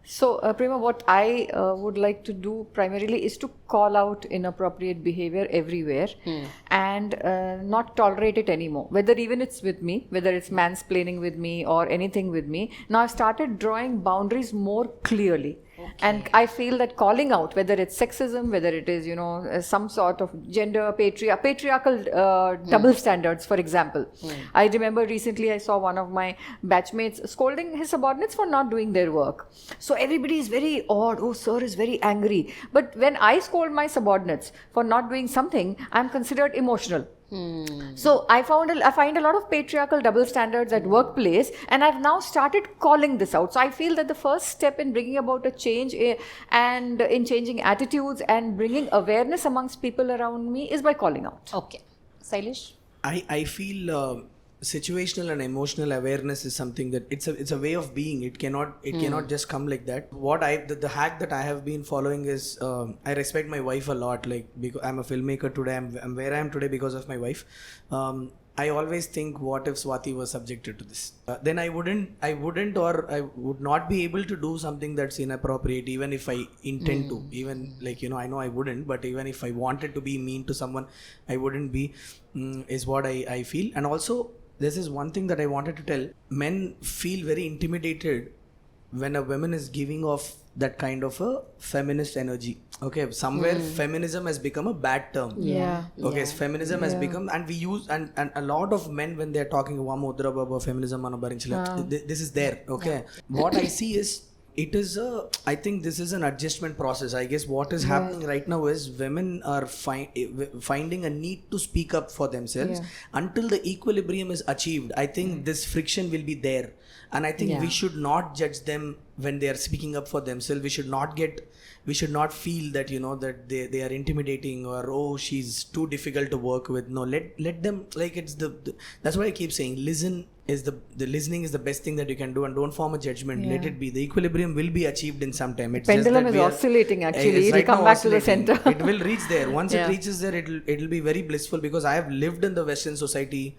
So, Prema, what I would like to do primarily is to call out inappropriate behavior everywhere and not tolerate it anymore. Whether even it's with me, whether it's mansplaining with me or anything with me. Now I've started drawing boundaries more clearly. And I feel that calling out, whether it's sexism, whether it is, some sort of gender, patriarchal double standards, for example. I remember recently I saw one of my batchmates scolding his subordinates for not doing their work. So everybody is very odd. Oh, sir is very angry. But when I scold my subordinates for not doing something, I'm considered emotional. So I find a lot of patriarchal double standards at workplace, and I've now started calling this out. So I feel that the first step in bringing about a change and in changing attitudes and bringing awareness amongst people around me is by calling out. Okay. Sailesh? I feel situational and emotional awareness is something that it's a way of being. It cannot just come like that. What the hack that I have been following is I respect my wife a lot, like because I'm a filmmaker today. I'm where I am today because of my wife. I always think, what if Swati was subjected to this? Then I would not be able to do something that's inappropriate, even if I intend to. Even I know I wouldn't, but even if I wanted to be mean to someone, I wouldn't be, is what I feel. And also, this is one thing that I wanted to tell. Men feel very intimidated when a woman is giving off that kind of a feminist energy. Okay, somewhere feminism has become a bad term. Okay, feminism has become, and we use, and a lot of men, when they're talking feminism, this is there. Okay, what I see is, I think this is an adjustment process. I guess what is happening right now is women are finding a need to speak up for themselves. Until the equilibrium is achieved, I think this friction will be there. And I think we should not judge them when they are speaking up for themselves. We should not feel that, that they are intimidating, or, oh, she's too difficult to work with. No, let them, like, it's that's what I keep saying. Listening is the best thing that you can do, and don't form a judgment. Let it be. The equilibrium will be achieved in some time. It's pendulum is oscillating actually. It'll come back to the center. It will reach there. Once it reaches there, it'll be very blissful, because I have lived in the Western society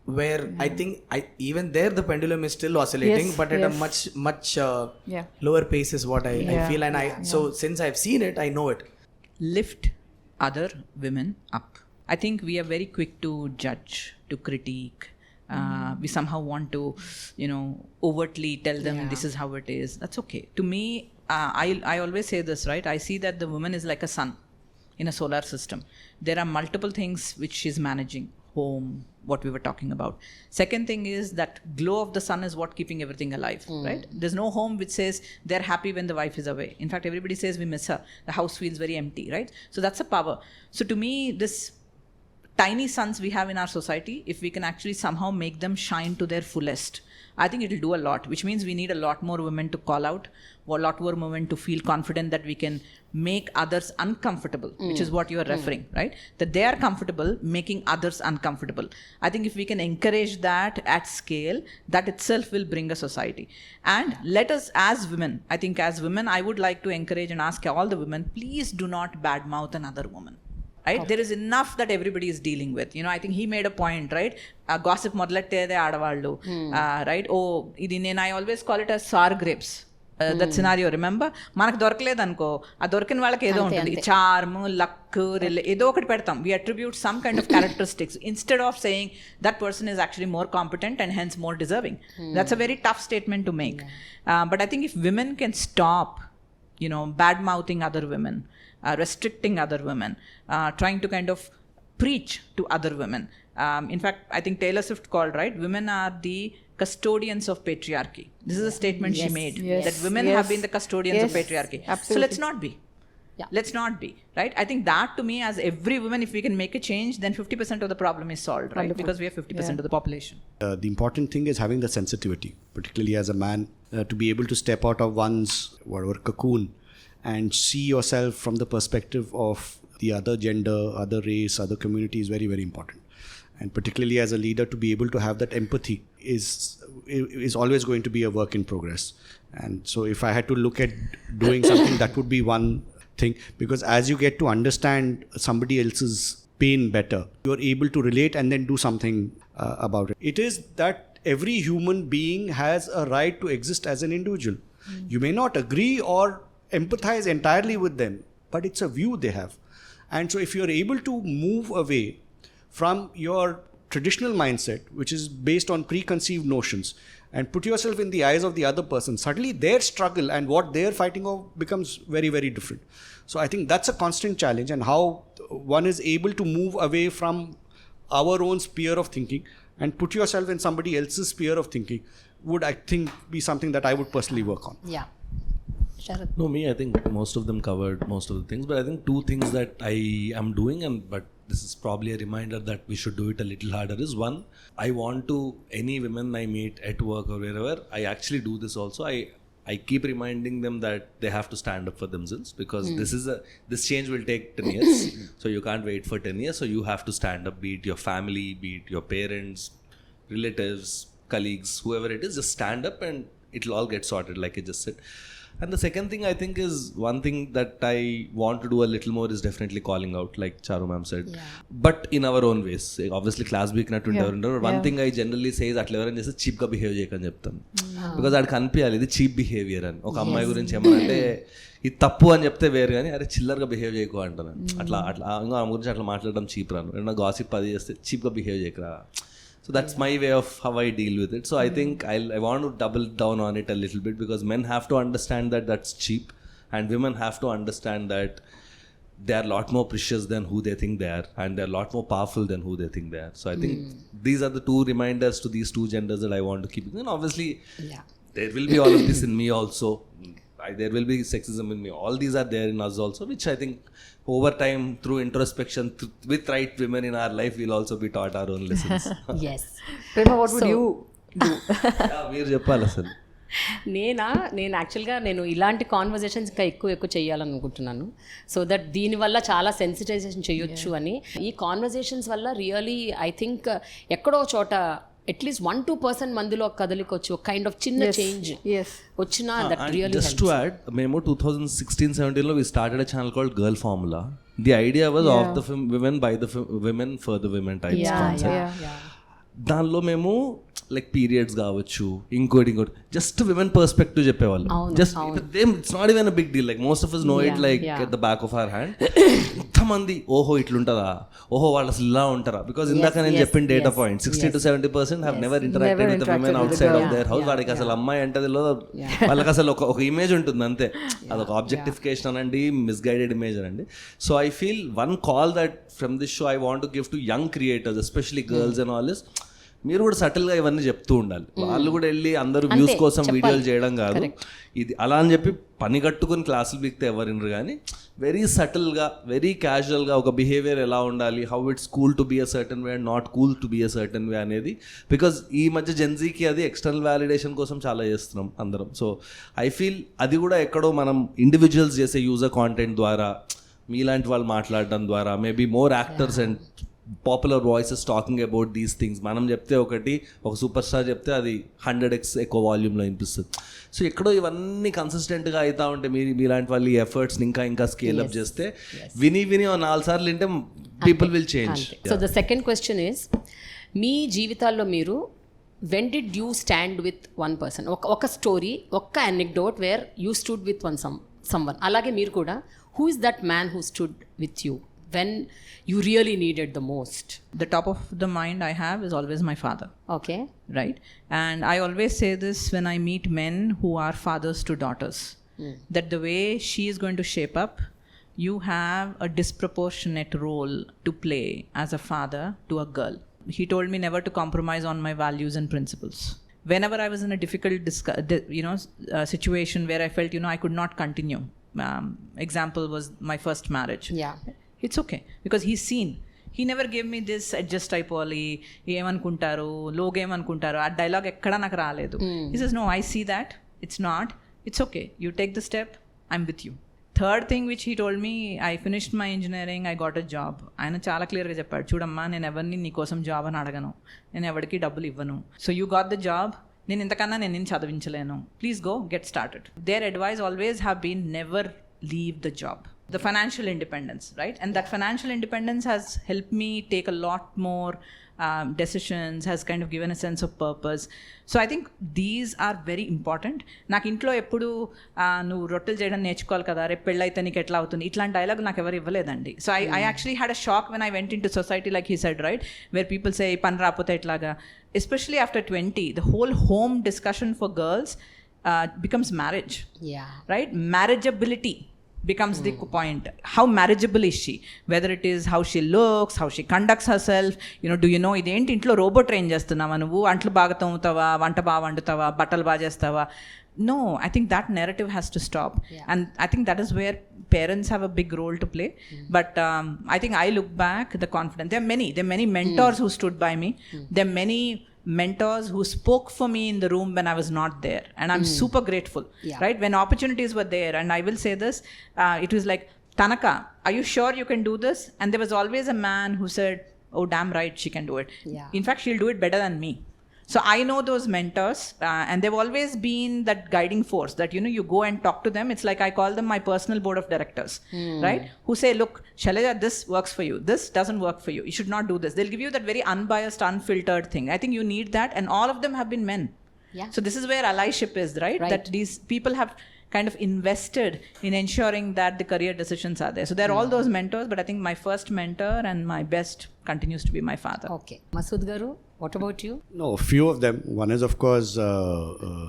where I think even there the pendulum is still oscillating, but at a much lower pace is what I feel. And so since I've seen it, I know it. Lift other women up. I think we are very quick to judge, to critique. We somehow want to, overtly tell them this is how it is. That's okay. To me, I always say this, right? I see that the woman is like a sun in a solar system. There are multiple things which she's managing. Home, what we were talking about. Second thing is that glow of the sun is what keeping everything alive, right? There's no home which says they're happy when the wife is away. In fact, everybody says we miss her. The house feels very empty, right? So that's a power. So to me, this tiny suns we have in our society, if we can actually somehow make them shine to their fullest, I think it will do a lot, which means we need a lot more women to call out, or a lot more women to feel confident that we can make others uncomfortable, which is what you are referring, right? That they are comfortable making others uncomfortable. I think if we can encourage that at scale, that itself will bring a society. And let us, as women, I think as women, I would like to encourage and ask all the women, please do not badmouth another woman. Right? There is enough that everybody is dealing with. You know, I think he made a point, right? Gossip మొదలెట్టేదే ఆడవాళ్ళు, right? Oh, ఇది నేను I always call it as sour grapes. That scenario, remember? మనకు దొరకలేదు అనుకో, ఆ దొరికిన వాళ్ళకి ఏదో ఉంటుంది, చార్మ్, లక్, ఏదో ఒకటి పెడతాం. We attribute some kind of characteristics instead of saying that person is actually more competent and hence more deserving. That's a very tough statement to make. But I think if women can stop, you know, bad mouthing other women, restricting other women, trying to kind of preach to other women. In fact, I think Taylor Swift called, right? Women are the custodians of patriarchy. This is a statement she made, that women have been the custodians of patriarchy. Absolutely. So let's not be. Let's not be, right? I think that to me, as every woman, if we can make a change, then 50% of the problem is solved, right? Because we have 50% of the population. The important thing is having the sensitivity, particularly as a man, to be able to step out of one's whatever cocoon and see yourself from the perspective of the other gender, other race, other community is very, very important. And particularly as a leader, to be able to have that empathy is always going to be a work in progress. And so if I had to look at doing something, that would be one thing, because as you get to understand somebody else's pain better, you are able to relate and then do something about it. It is that every human being has a right to exist as an individual. You may not agree or empathize entirely with them, but it's a view they have. And so if you're able to move away from your traditional mindset, which is based on preconceived notions, and put yourself in the eyes of the other person, suddenly their struggle and what they're fighting over becomes very, very different. So I think that's a constant challenge, and how one is able to move away from our own sphere of thinking and put yourself in somebody else's sphere of thinking would, I think, be something that I would personally work on. Yeah. Sharad. No, me, I think most of them covered most of the things, but I think two things that I am doing, but this is probably a reminder that we should do it a little harder, is one, I want to, any women I meet at work or wherever, I actually do this also. I keep reminding them that they have to stand up for themselves, because this change will take 10 years. So you can't wait for 10 years. So you have to stand up, be it your family, be it your parents, relatives, colleagues, whoever it is, just stand up and it'll all get sorted, like I just said. And the second thing I think is, one thing that I want to do a little more is definitely calling out, like Charu ma'am said, but in our own ways. Obviously class week not but one thing I generally say is అట్లా ఎవరైనా చేస్తే cheap గా behave చేయకని చెప్తాను, because అది కనిపించాలి ఇది cheap behaviour అని. ఒక అమ్మాయి గురించి ఏమనంటే ఇది తప్పు అని చెప్తే వేరు, కానీ అరే చిల్లరగా బిహేవ్ చేయకు అంటాను. అట్లా ఇంకా ఆమె గురించి అట్లా మాట్లాడడం చీప్ రాను. ఏమన్నా గాసిప్ అది చేస్తే చీప్గా behave చేయకరా. So that's my way of how I deal with it. So I think I want to double down on it a little bit, because men have to understand that that's cheap, and women have to understand that they are a lot more precious than who they think they are, and they are a lot more powerful than who they think they are. So I think these are the two reminders to these two genders that I want to keep. And obviously there will be all of this in me also. There will be sexism in me. All these are there in us also, which I think over time, through introspection, with right women in our life, we'll also be taught our own lessons. Yes. Prema, what would you do? మీరు చెప్పాలి అసలు. నేను యాక్చువల్గా ఇలాంటి conversations ఇంకా ఎక్కువ చేయాలనుకుంటున్నాను, so that దీనివల్ల చాలా సెన్సిటైజేషన్ చేయొచ్చు అని. ఈ కాన్వర్జేషన్స్ వల్ల రియలీ ఐ థింక్ ఎక్కడో చోట అట్లీస్ట్ 1-2% మందిలో కదలికొచ్చు, కైండ్ ఆఫ్ చిన్న చేంజ్ వచ్చినా that really just to add, మేము 2016-17 we started a channel called Girl Formula. The idea was of the women by the women for the women types concept. దానిలో మేము like periods కావచ్చు, ఇంకోటి జస్ట్ women perspective చెప్పేవాళ్ళు. Just it's not even a big deal, like most of us know it like at the back of our hand. ఎంతమంది ఓహో ఇట్లుంటుందా, ఓహో వాళ్ళు అసలు ఇలా ఉంటారా, బికాస్ ఇందాక నేను చెప్పిన data point 60-70% have never interacted with the women outside of their house. వాడికి అసలు అమ్మాయి అంటే వాళ్ళకి అసలు ఒక ఇమేజ్ ఉంటుంది అంతే, అదొక ఆబ్జెక్టిఫికేషన్ అనండి, మిస్గైడెడ్ ఇమేజ్ అనండి. So I feel one call that from this show I want to give to young creators, especially girls and all, is మీరు కూడా సటిల్గా ఇవన్నీ చెప్తూ ఉండాలి. వాళ్ళు కూడా వెళ్ళి అందరూ వ్యూస్ కోసం వీడియోలు చేయడం కాదు. ఇది అలా అని చెప్పి పని కట్టుకుని క్లాసులు బిగితే ఎవరినరు, కానీ వెరీ సటిల్గా వెరీ క్యాజువల్గా ఒక బిహేవియర్ ఎలా ఉండాలి, how it's cool to be a certain way and not cool to be a certain way అనేది. బికాజ్ ఈ మధ్య జెన్జీకి అది ఎక్స్టర్నల్ వ్యాలిడేషన్ కోసం చాలా చేస్తున్నాం అందరం. సో ఐ ఫీల్ అది కూడా ఎక్కడో మనం ఇండివిజువల్స్ చేసే యూజర్ కాంటెంట్ ద్వారా, మీలాంటి వాళ్ళు మాట్లాడడం ద్వారా, maybe more actors and popular voices talking about these things, మనం చెప్తే ఒకటి, ఒక సూపర్ స్టార్ చెప్తే అది 100x ఎక్కువ వాల్యూమ్లో వినిపిస్తుంది. సో ఎక్కడో ఇవన్నీ కన్సిస్టెంట్గా అవుతా ఉంటే మీలాంటి వాళ్ళు ఈ ఎఫర్ట్స్ని ఇంకా స్కేల్ అప్ చేస్తే విని 4 సార్లు వింటే people will change. So the second question is, మీ జీవితాల్లో మీరు when did you stand with one person, ఒక స్టోరీ, ఒక్క anecdote where you stood with someone, అలాగే మీరు కూడా, who is that man who stood with you when you really needed the most? The top of the mind I have is always my father. Okay. Right? And I always say this when I meet men who are fathers to daughters, that the way she is going to shape up, you have a disproportionate role to play as a father to a girl. He told me never to compromise on my values and principles. Whenever I was in a difficult situation where I felt, I could not continue. Example was my first marriage. Yeah. It's okay because he's seen. He never gave me this adjust అయిపోవాలి, ఏమనుకుంటారు, log ఏమనుకుంటారు, ఆ dialogue ఎక్కడా నాకు రాలేదు. He says, no, I see that, it's not, it's okay, you take the step, I'm with you. Third thing which he told me, I finished my engineering, I got a job. ఆయన చాలా క్లియర్గా చెప్పాడు, చూడమ్మా నేను ఎవరిని నీకోసం job అని అడగను, నేను ఎవరికి డబ్బులు ఇవ్వను, so you got the job, నేను ఇంతకన్నా నేను నిన్ను చదివించలేను, please go get started. Their advice always have been never leave the job. The financial independence, right? And that financial independence has helped me take a lot more decisions, has kind of given a sense of purpose. So I think these are very important. నాకు ఇంట్లో ఎప్పుడు నువ్వు రొట్టెలు చేయడం నేర్చుకోవాలి కదా, రేపు పెళ్ళైతే నీకు ఎట్లా అవుతుంది, ఇట్లాంటి డైలాగ్ నాకు ఎవరు ఇవ్వలేదండి. So I actually had a shock when I went into society, like he said, right, where people say పని రాకపోతే ఎట్లాగా, especially after 20, the whole home discussion for girls becomes marriage. Yeah. Right? Marriageability becomes the point. How marriageable is she? Whether it is how she looks, how she conducts herself, do you know, ఇదేంటి ఇంట్లో robo train చేస్తున్నావా నువ్వు, అంట్లు బాగా తోముతావా, వంట బాగా వండుతావా, బట్టలు బాగా చేస్తావా? No, I think that narrative has to stop. And I think that is where parents have a big role to play. But I think I look back, the confidence, there are many mentors who stood by me. There are many mentors who spoke for me in the room when I was not there, and I'm super grateful. Right, when opportunities were there, and I will say this, it was like, Tanaka, are you sure you can do this? And there was always a man who said, oh damn right, she can do it. In fact, she'll do it better than me. So I know those mentors, and they've always been that guiding force that, you go and talk to them. It's like I call them my personal board of directors, right? Who say, look, Shailaja, this works for you. This doesn't work for you. You should not do this. They'll give you that very unbiased, unfiltered thing. I think you need that. And all of them have been men. Yeah. So this is where allyship is, right? That these people have kind of invested in ensuring that the career decisions are there. So there are all those mentors, but I think my first mentor and my best continues to be my father. Okay. Masood Garu, what about you? No, a few of them. One is, of course,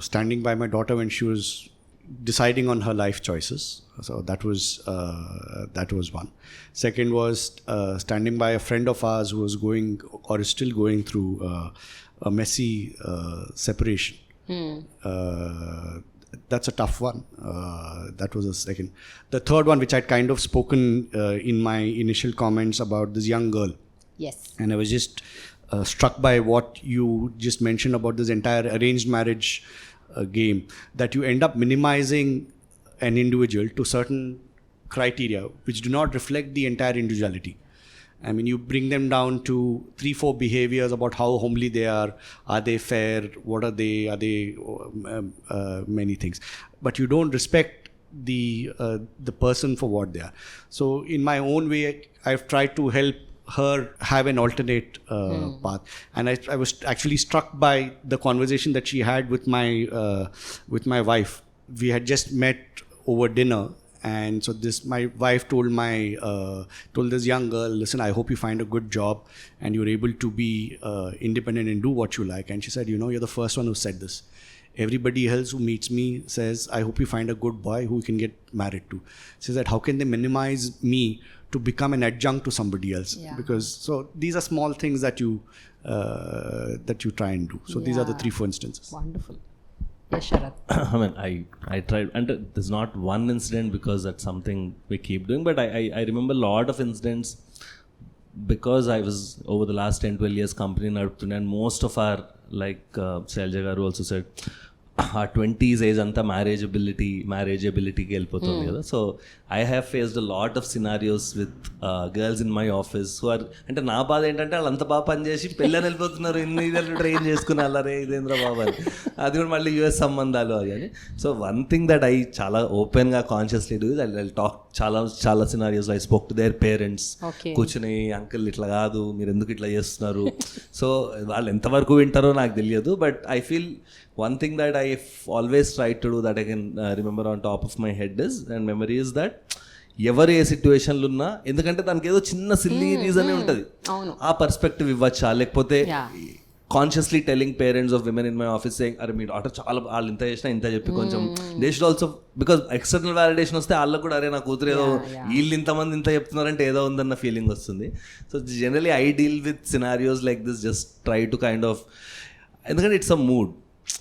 standing by my daughter when she was deciding on her life choices. So that was one. Second was standing by a friend of ours who was going or is still going through a messy separation. That's a tough one. That was a second. The third one, which I'd kind of spoken in my initial comments about this young girl. Yes. And I was just struck by what you just mentioned about this entire arranged marriage game, that you end up minimizing an individual to certain criteria which do not reflect the entire individuality. I mean, you bring them down to 3-4 behaviors about how homely they are they fair, what are they, many things. But you don't respect the person for what they are. So in my own way, I've tried to help her have an alternate path. And I was actually struck by the conversation that she had with my wife. We had just met over dinner. And so my wife told this young girl, listen, I hope you find a good job and you're able to be independent and do what you like. And she said, you're the first one who said this. Everybody else who meets me says, I hope you find a good boy who you can get married to. She said, how can they minimize me to become an adjunct to somebody else. Yeah. Because so these are small things that you try and do. So these are the Yeah. 3-4 instances. Wonderful. Yes, Sharat. I mean, I tried, and there's not one incident because that's something we keep doing, but I remember a lot of incidents because I was over the last 10-12 years company naduptunna, and most of our, like Shalja garu also said, our 20s age అంతా మ్యారేజబిలిటీకి వెళ్ళిపోతుంది కదా. So I have faced a lot of scenarios with girls in my office who are, అంటే నా బాధ ఏంటంటే వాళ్ళు అంత బాగా పనిచేసి పెళ్ళని వెళ్ళిపోతున్నారు, ఇన్ని ఇయర్లు ట్రైన్ చేసుకుని అల్లరే ఇదేంద్ర బాబు అని, అది కూడా మళ్ళీ యూఎస్ సంబంధాలు అది అని. So one thing that I చాలా ఓపెన్గా consciously do is I talk చాలా scenarios I spoke to their parents, కూర్చుని అంకుల్ ఇట్లా కాదు మీరు ఎందుకు ఇట్లా చేస్తున్నారు. సో వాళ్ళు ఎంతవరకు వింటారో నాకు తెలియదు, but I feel one thing that I've always tried to do that I can remember on top of my head is, and memory is that ఎవరు ఏ సిచ్యువేషన్లు ఉన్నా, ఎందుకంటే దానికి ఏదో చిన్న సిల్లీ రీజనే ఉంటుంది, ఆ పర్స్పెక్టివ్ ఇవ్వచ్చా, లేకపోతే consciously telling parents of women in my office saying అరే మీ డాటర్ చాలా వాళ్ళు ఇంత చేసినా ఇంత చెప్పి కొంచెం they should also, because external validation వస్తే వాళ్ళకు కూడా అరే నా కూతురు ఏదో వీళ్ళు ఇంతమంది ఇంత చెప్తున్నారంటే ఏదో ఉందన్న ఫీలింగ్ వస్తుంది. So generally I deal with scenarios like this, just try to kind of, ఎందుకంటే it's a mood.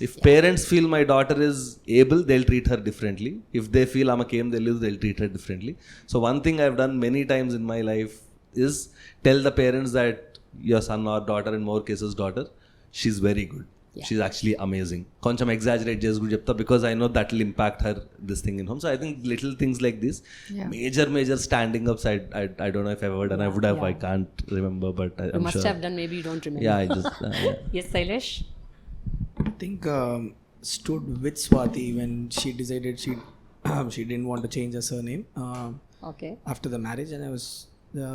If parents feel my daughter is able, they'll treat her differently. If they feel I'm a came, they'll treat her differently. So one thing I've done many times in my life is tell the parents that your son or daughter, in more cases daughter, she's very good. Yeah. She's actually amazing. Koncham exaggerate just good chepta because I know that will impact her this thing in home. So I think little things like this, major standing ups, I don't know if I've ever done. I would have, I can't remember, but I'm sure. You must have done, maybe you don't remember. Yeah, I just Yes, Sailesh. I think stood with Swati when she decided she didn't want to change her surname Okay. after the marriage, and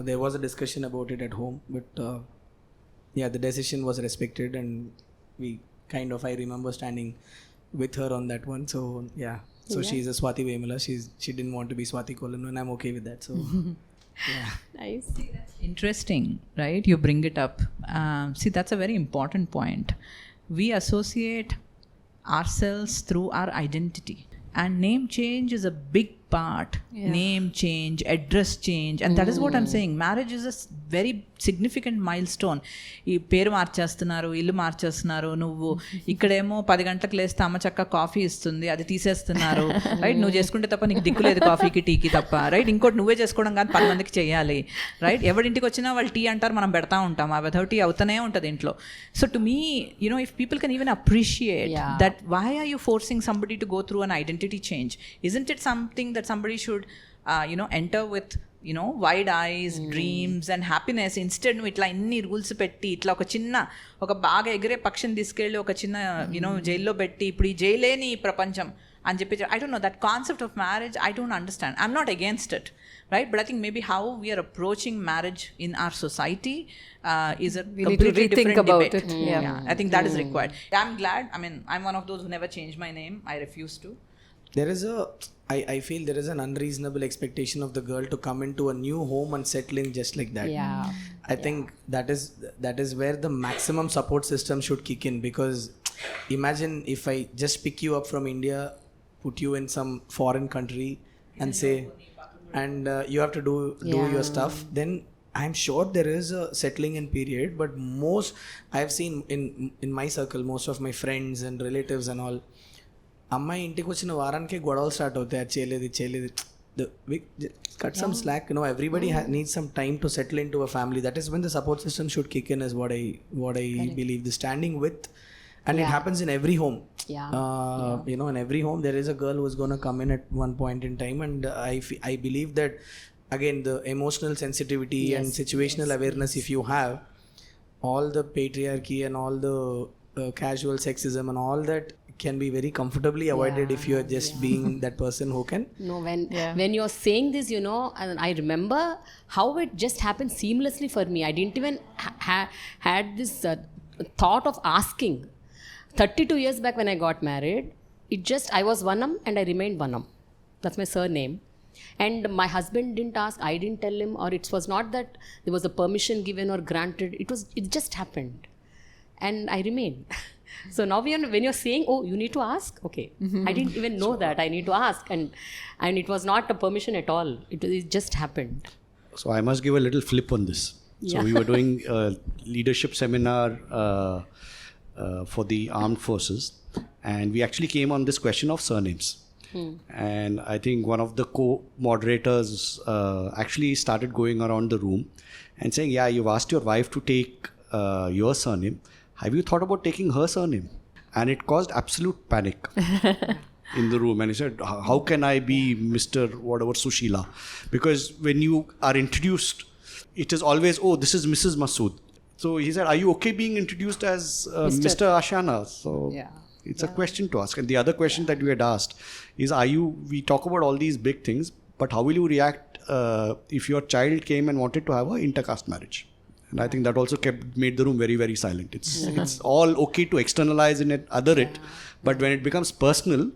there was a discussion about it at home, but yeah, the decision was respected, and we kind of, I remember standing with her on that one. So yeah, so she's a Swati Vemula. She didn't want to be Swati Kolan, and I'm okay with that. So yeah, Nice. Interesting, right? You bring it up. See, that's a very important point. We associate ourselves through our identity, and name change is a big part. Name change, address change, and that is what I'm saying. Marriage is a very significant milestone. ఈ పేరు మార్చేస్తున్నారు, ఇల్లు మార్చేస్తున్నారు, నువ్వు ఇక్కడేమో 10 గంటలకు లేస్తే అమ్మ చక్క coffee ఇస్తుంది, అది తీసేస్తున్నారు, రైట్? నువ్వు చేసుకుంటే తప్ప నీకు దిక్కు లేదు కాఫీకి టీకి తప్ప, రైట్? ఇంకోటి నువ్వే చేసుకోవడం కానీ 10 మందికి చేయాలి, రైట్? ఎవరింటికి వచ్చినా వాళ్ళు టీ అంటారు, మనం పెడతా ఉంటాం, ఆ వెదర్ టీ అవుతూనే ఉంటుంది ఇంట్లో. So to me, if people can even appreciate that, why are you forcing somebody to go through an identity change? Isn't it something that somebody should enter with wide eyes, dreams and happiness? Instead నువ్వు ఇట్లా ఇన్ని rules పెట్టి, ఇట్లా ఒక బాగా ఎగిరే పక్షిని తీసుకెళ్ళి ఒక చిన్న జైల్లో పెట్టి, ఇప్పుడు ఈ జైలే నీ ప్రపంచం అని చెప్పి, I don't know, that concept of marriage I don't understand. I'm not against it, right? But I think maybe how we are approaching marriage in our society is a completely different debate. I think that is required. I'm glad, I'm one of those who never changed my name. I refuse to. there is I feel there is an unreasonable expectation of the girl to come into a new home and settle in just like that. I think that is where the maximum support system should kick in, because imagine if I just pick you up from India, put you in some foreign country and say, and you have to do your stuff, then I'm sure there is a settling in period, but most I've seen in my circle, most of my friends and relatives and all, అమ్మాయి ఇంటికి వచ్చిన వారానికి గొడవలు start అవుతాయి, అది చేయలేదు. Cut some slack, everybody needs some time to settle into a family. That is when the support system should kick in, is what I believe. The standing with, and it happens in every home. In every home there is a girl who is going to come in at one point in time, and I believe that again the emotional sensitivity and situational awareness, if you have, all the patriarchy and all the casual sexism and all that can be very comfortably avoided if you are just being that person who can. No, when you're saying this, and I remember how it just happened seamlessly for me. I didn't even had this thought of asking. 32 years back when I got married, I was Vanam and I remained Vanam. That's my surname. And my husband didn't ask, I didn't tell him, or it was not that there was a permission given or granted. It just happened. And I remained. So now when you're saying, oh, you need to ask, okay, I didn't even know that I need to ask, and it was not a permission at all. It just happened. So I must give a little flip on this. So we were doing a leadership seminar for the armed forces, and we actually came on this question of surnames. And I think one of the co-moderators actually started going around the room and saying, yeah, you've asked your wife to take your surname. Have you thought about taking her surname? And it caused absolute panic in the room. And he said, how can I be Mr. whatever Sushila? Because when you are introduced, it is always, oh, this is Mrs. Masood. So he said, are you okay being introduced as Mr. Ashana? So it's a question to ask. And the other question that we had asked is, we talk about all these big things, but how will you react if your child came and wanted to have an intercaste marriage? And I think that also made the room very, very silent. It's all okay to externalize it, other it, but when it becomes personal,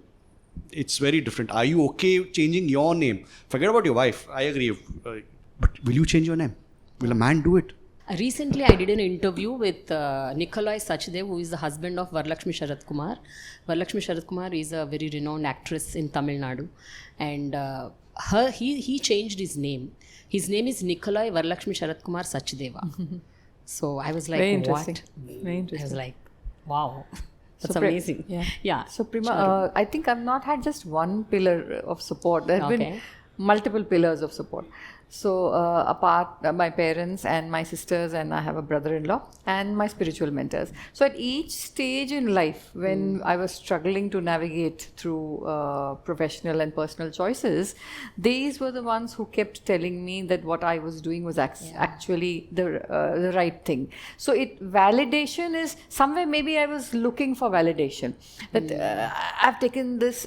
it's very different. Are you okay changing your name? Forget about your wife. I agree. But will you change your name? Will a man do it? Recently, I did an interview with Nikolai Sachdev, who is the husband of Varalakshmi Sharat Kumar. Varalakshmi Sharat Kumar is a very renowned actress in Tamil Nadu. And he changed his name. His name is Nikolai Varalakshmi Sharat Kumar Sachdeva. So I was like, Very interesting. what? Very interesting. I was like, wow. That's So amazing. Yeah. So Prima, I think I've not had just one pillar of support. There have been multiple pillars of support. So apart my parents and my sisters, and I have a brother-in-law and my spiritual mentors. So at each stage in life, when I was struggling to navigate through professional and personal choices, these were the ones who kept telling me that what I was doing was actually the right thing. So validation is somewhere, maybe I was looking for validation that I've taken this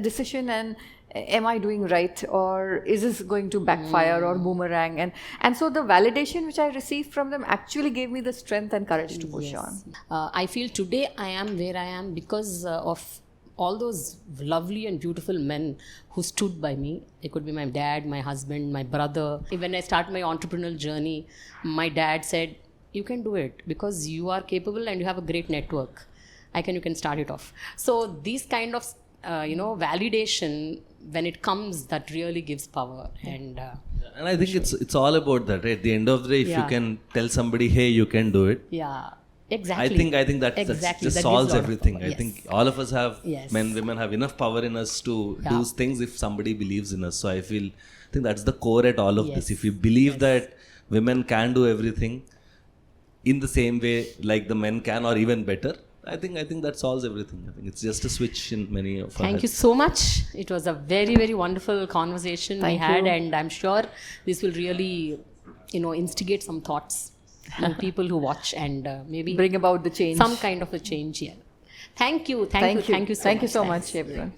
decision, and am I doing right, or is this going to backfire or boomerang? And so the validation which I received from them actually gave me the strength and courage to push on. I feel today I am where I am because of all those lovely and beautiful men who stood by me. It could be my dad, my husband, my brother. When I started my entrepreneurial journey, my dad said, you can do it because you are capable and you have a great network. You can start it off. So these kind of validation, when it comes, that really gives power. And I think it's all about that, right? At the end of the day, if you can tell somebody, hey, you can do it. Yeah, exactly. I think that just solves everything. I think all of us have, men, women have enough power in us to do things if somebody believes in us. So I think that's the core at all of this. If you believe that women can do everything in the same way like the men can, or even better, I think that solves everything. I think it's just a switch in many of our Thank you so much. It was a very, very wonderful conversation we had, and I'm sure this will really, instigate some thoughts in people who watch, and maybe bring about the change. Some kind of a change here. Thank you. Thank you so much. Thank you so much, everyone.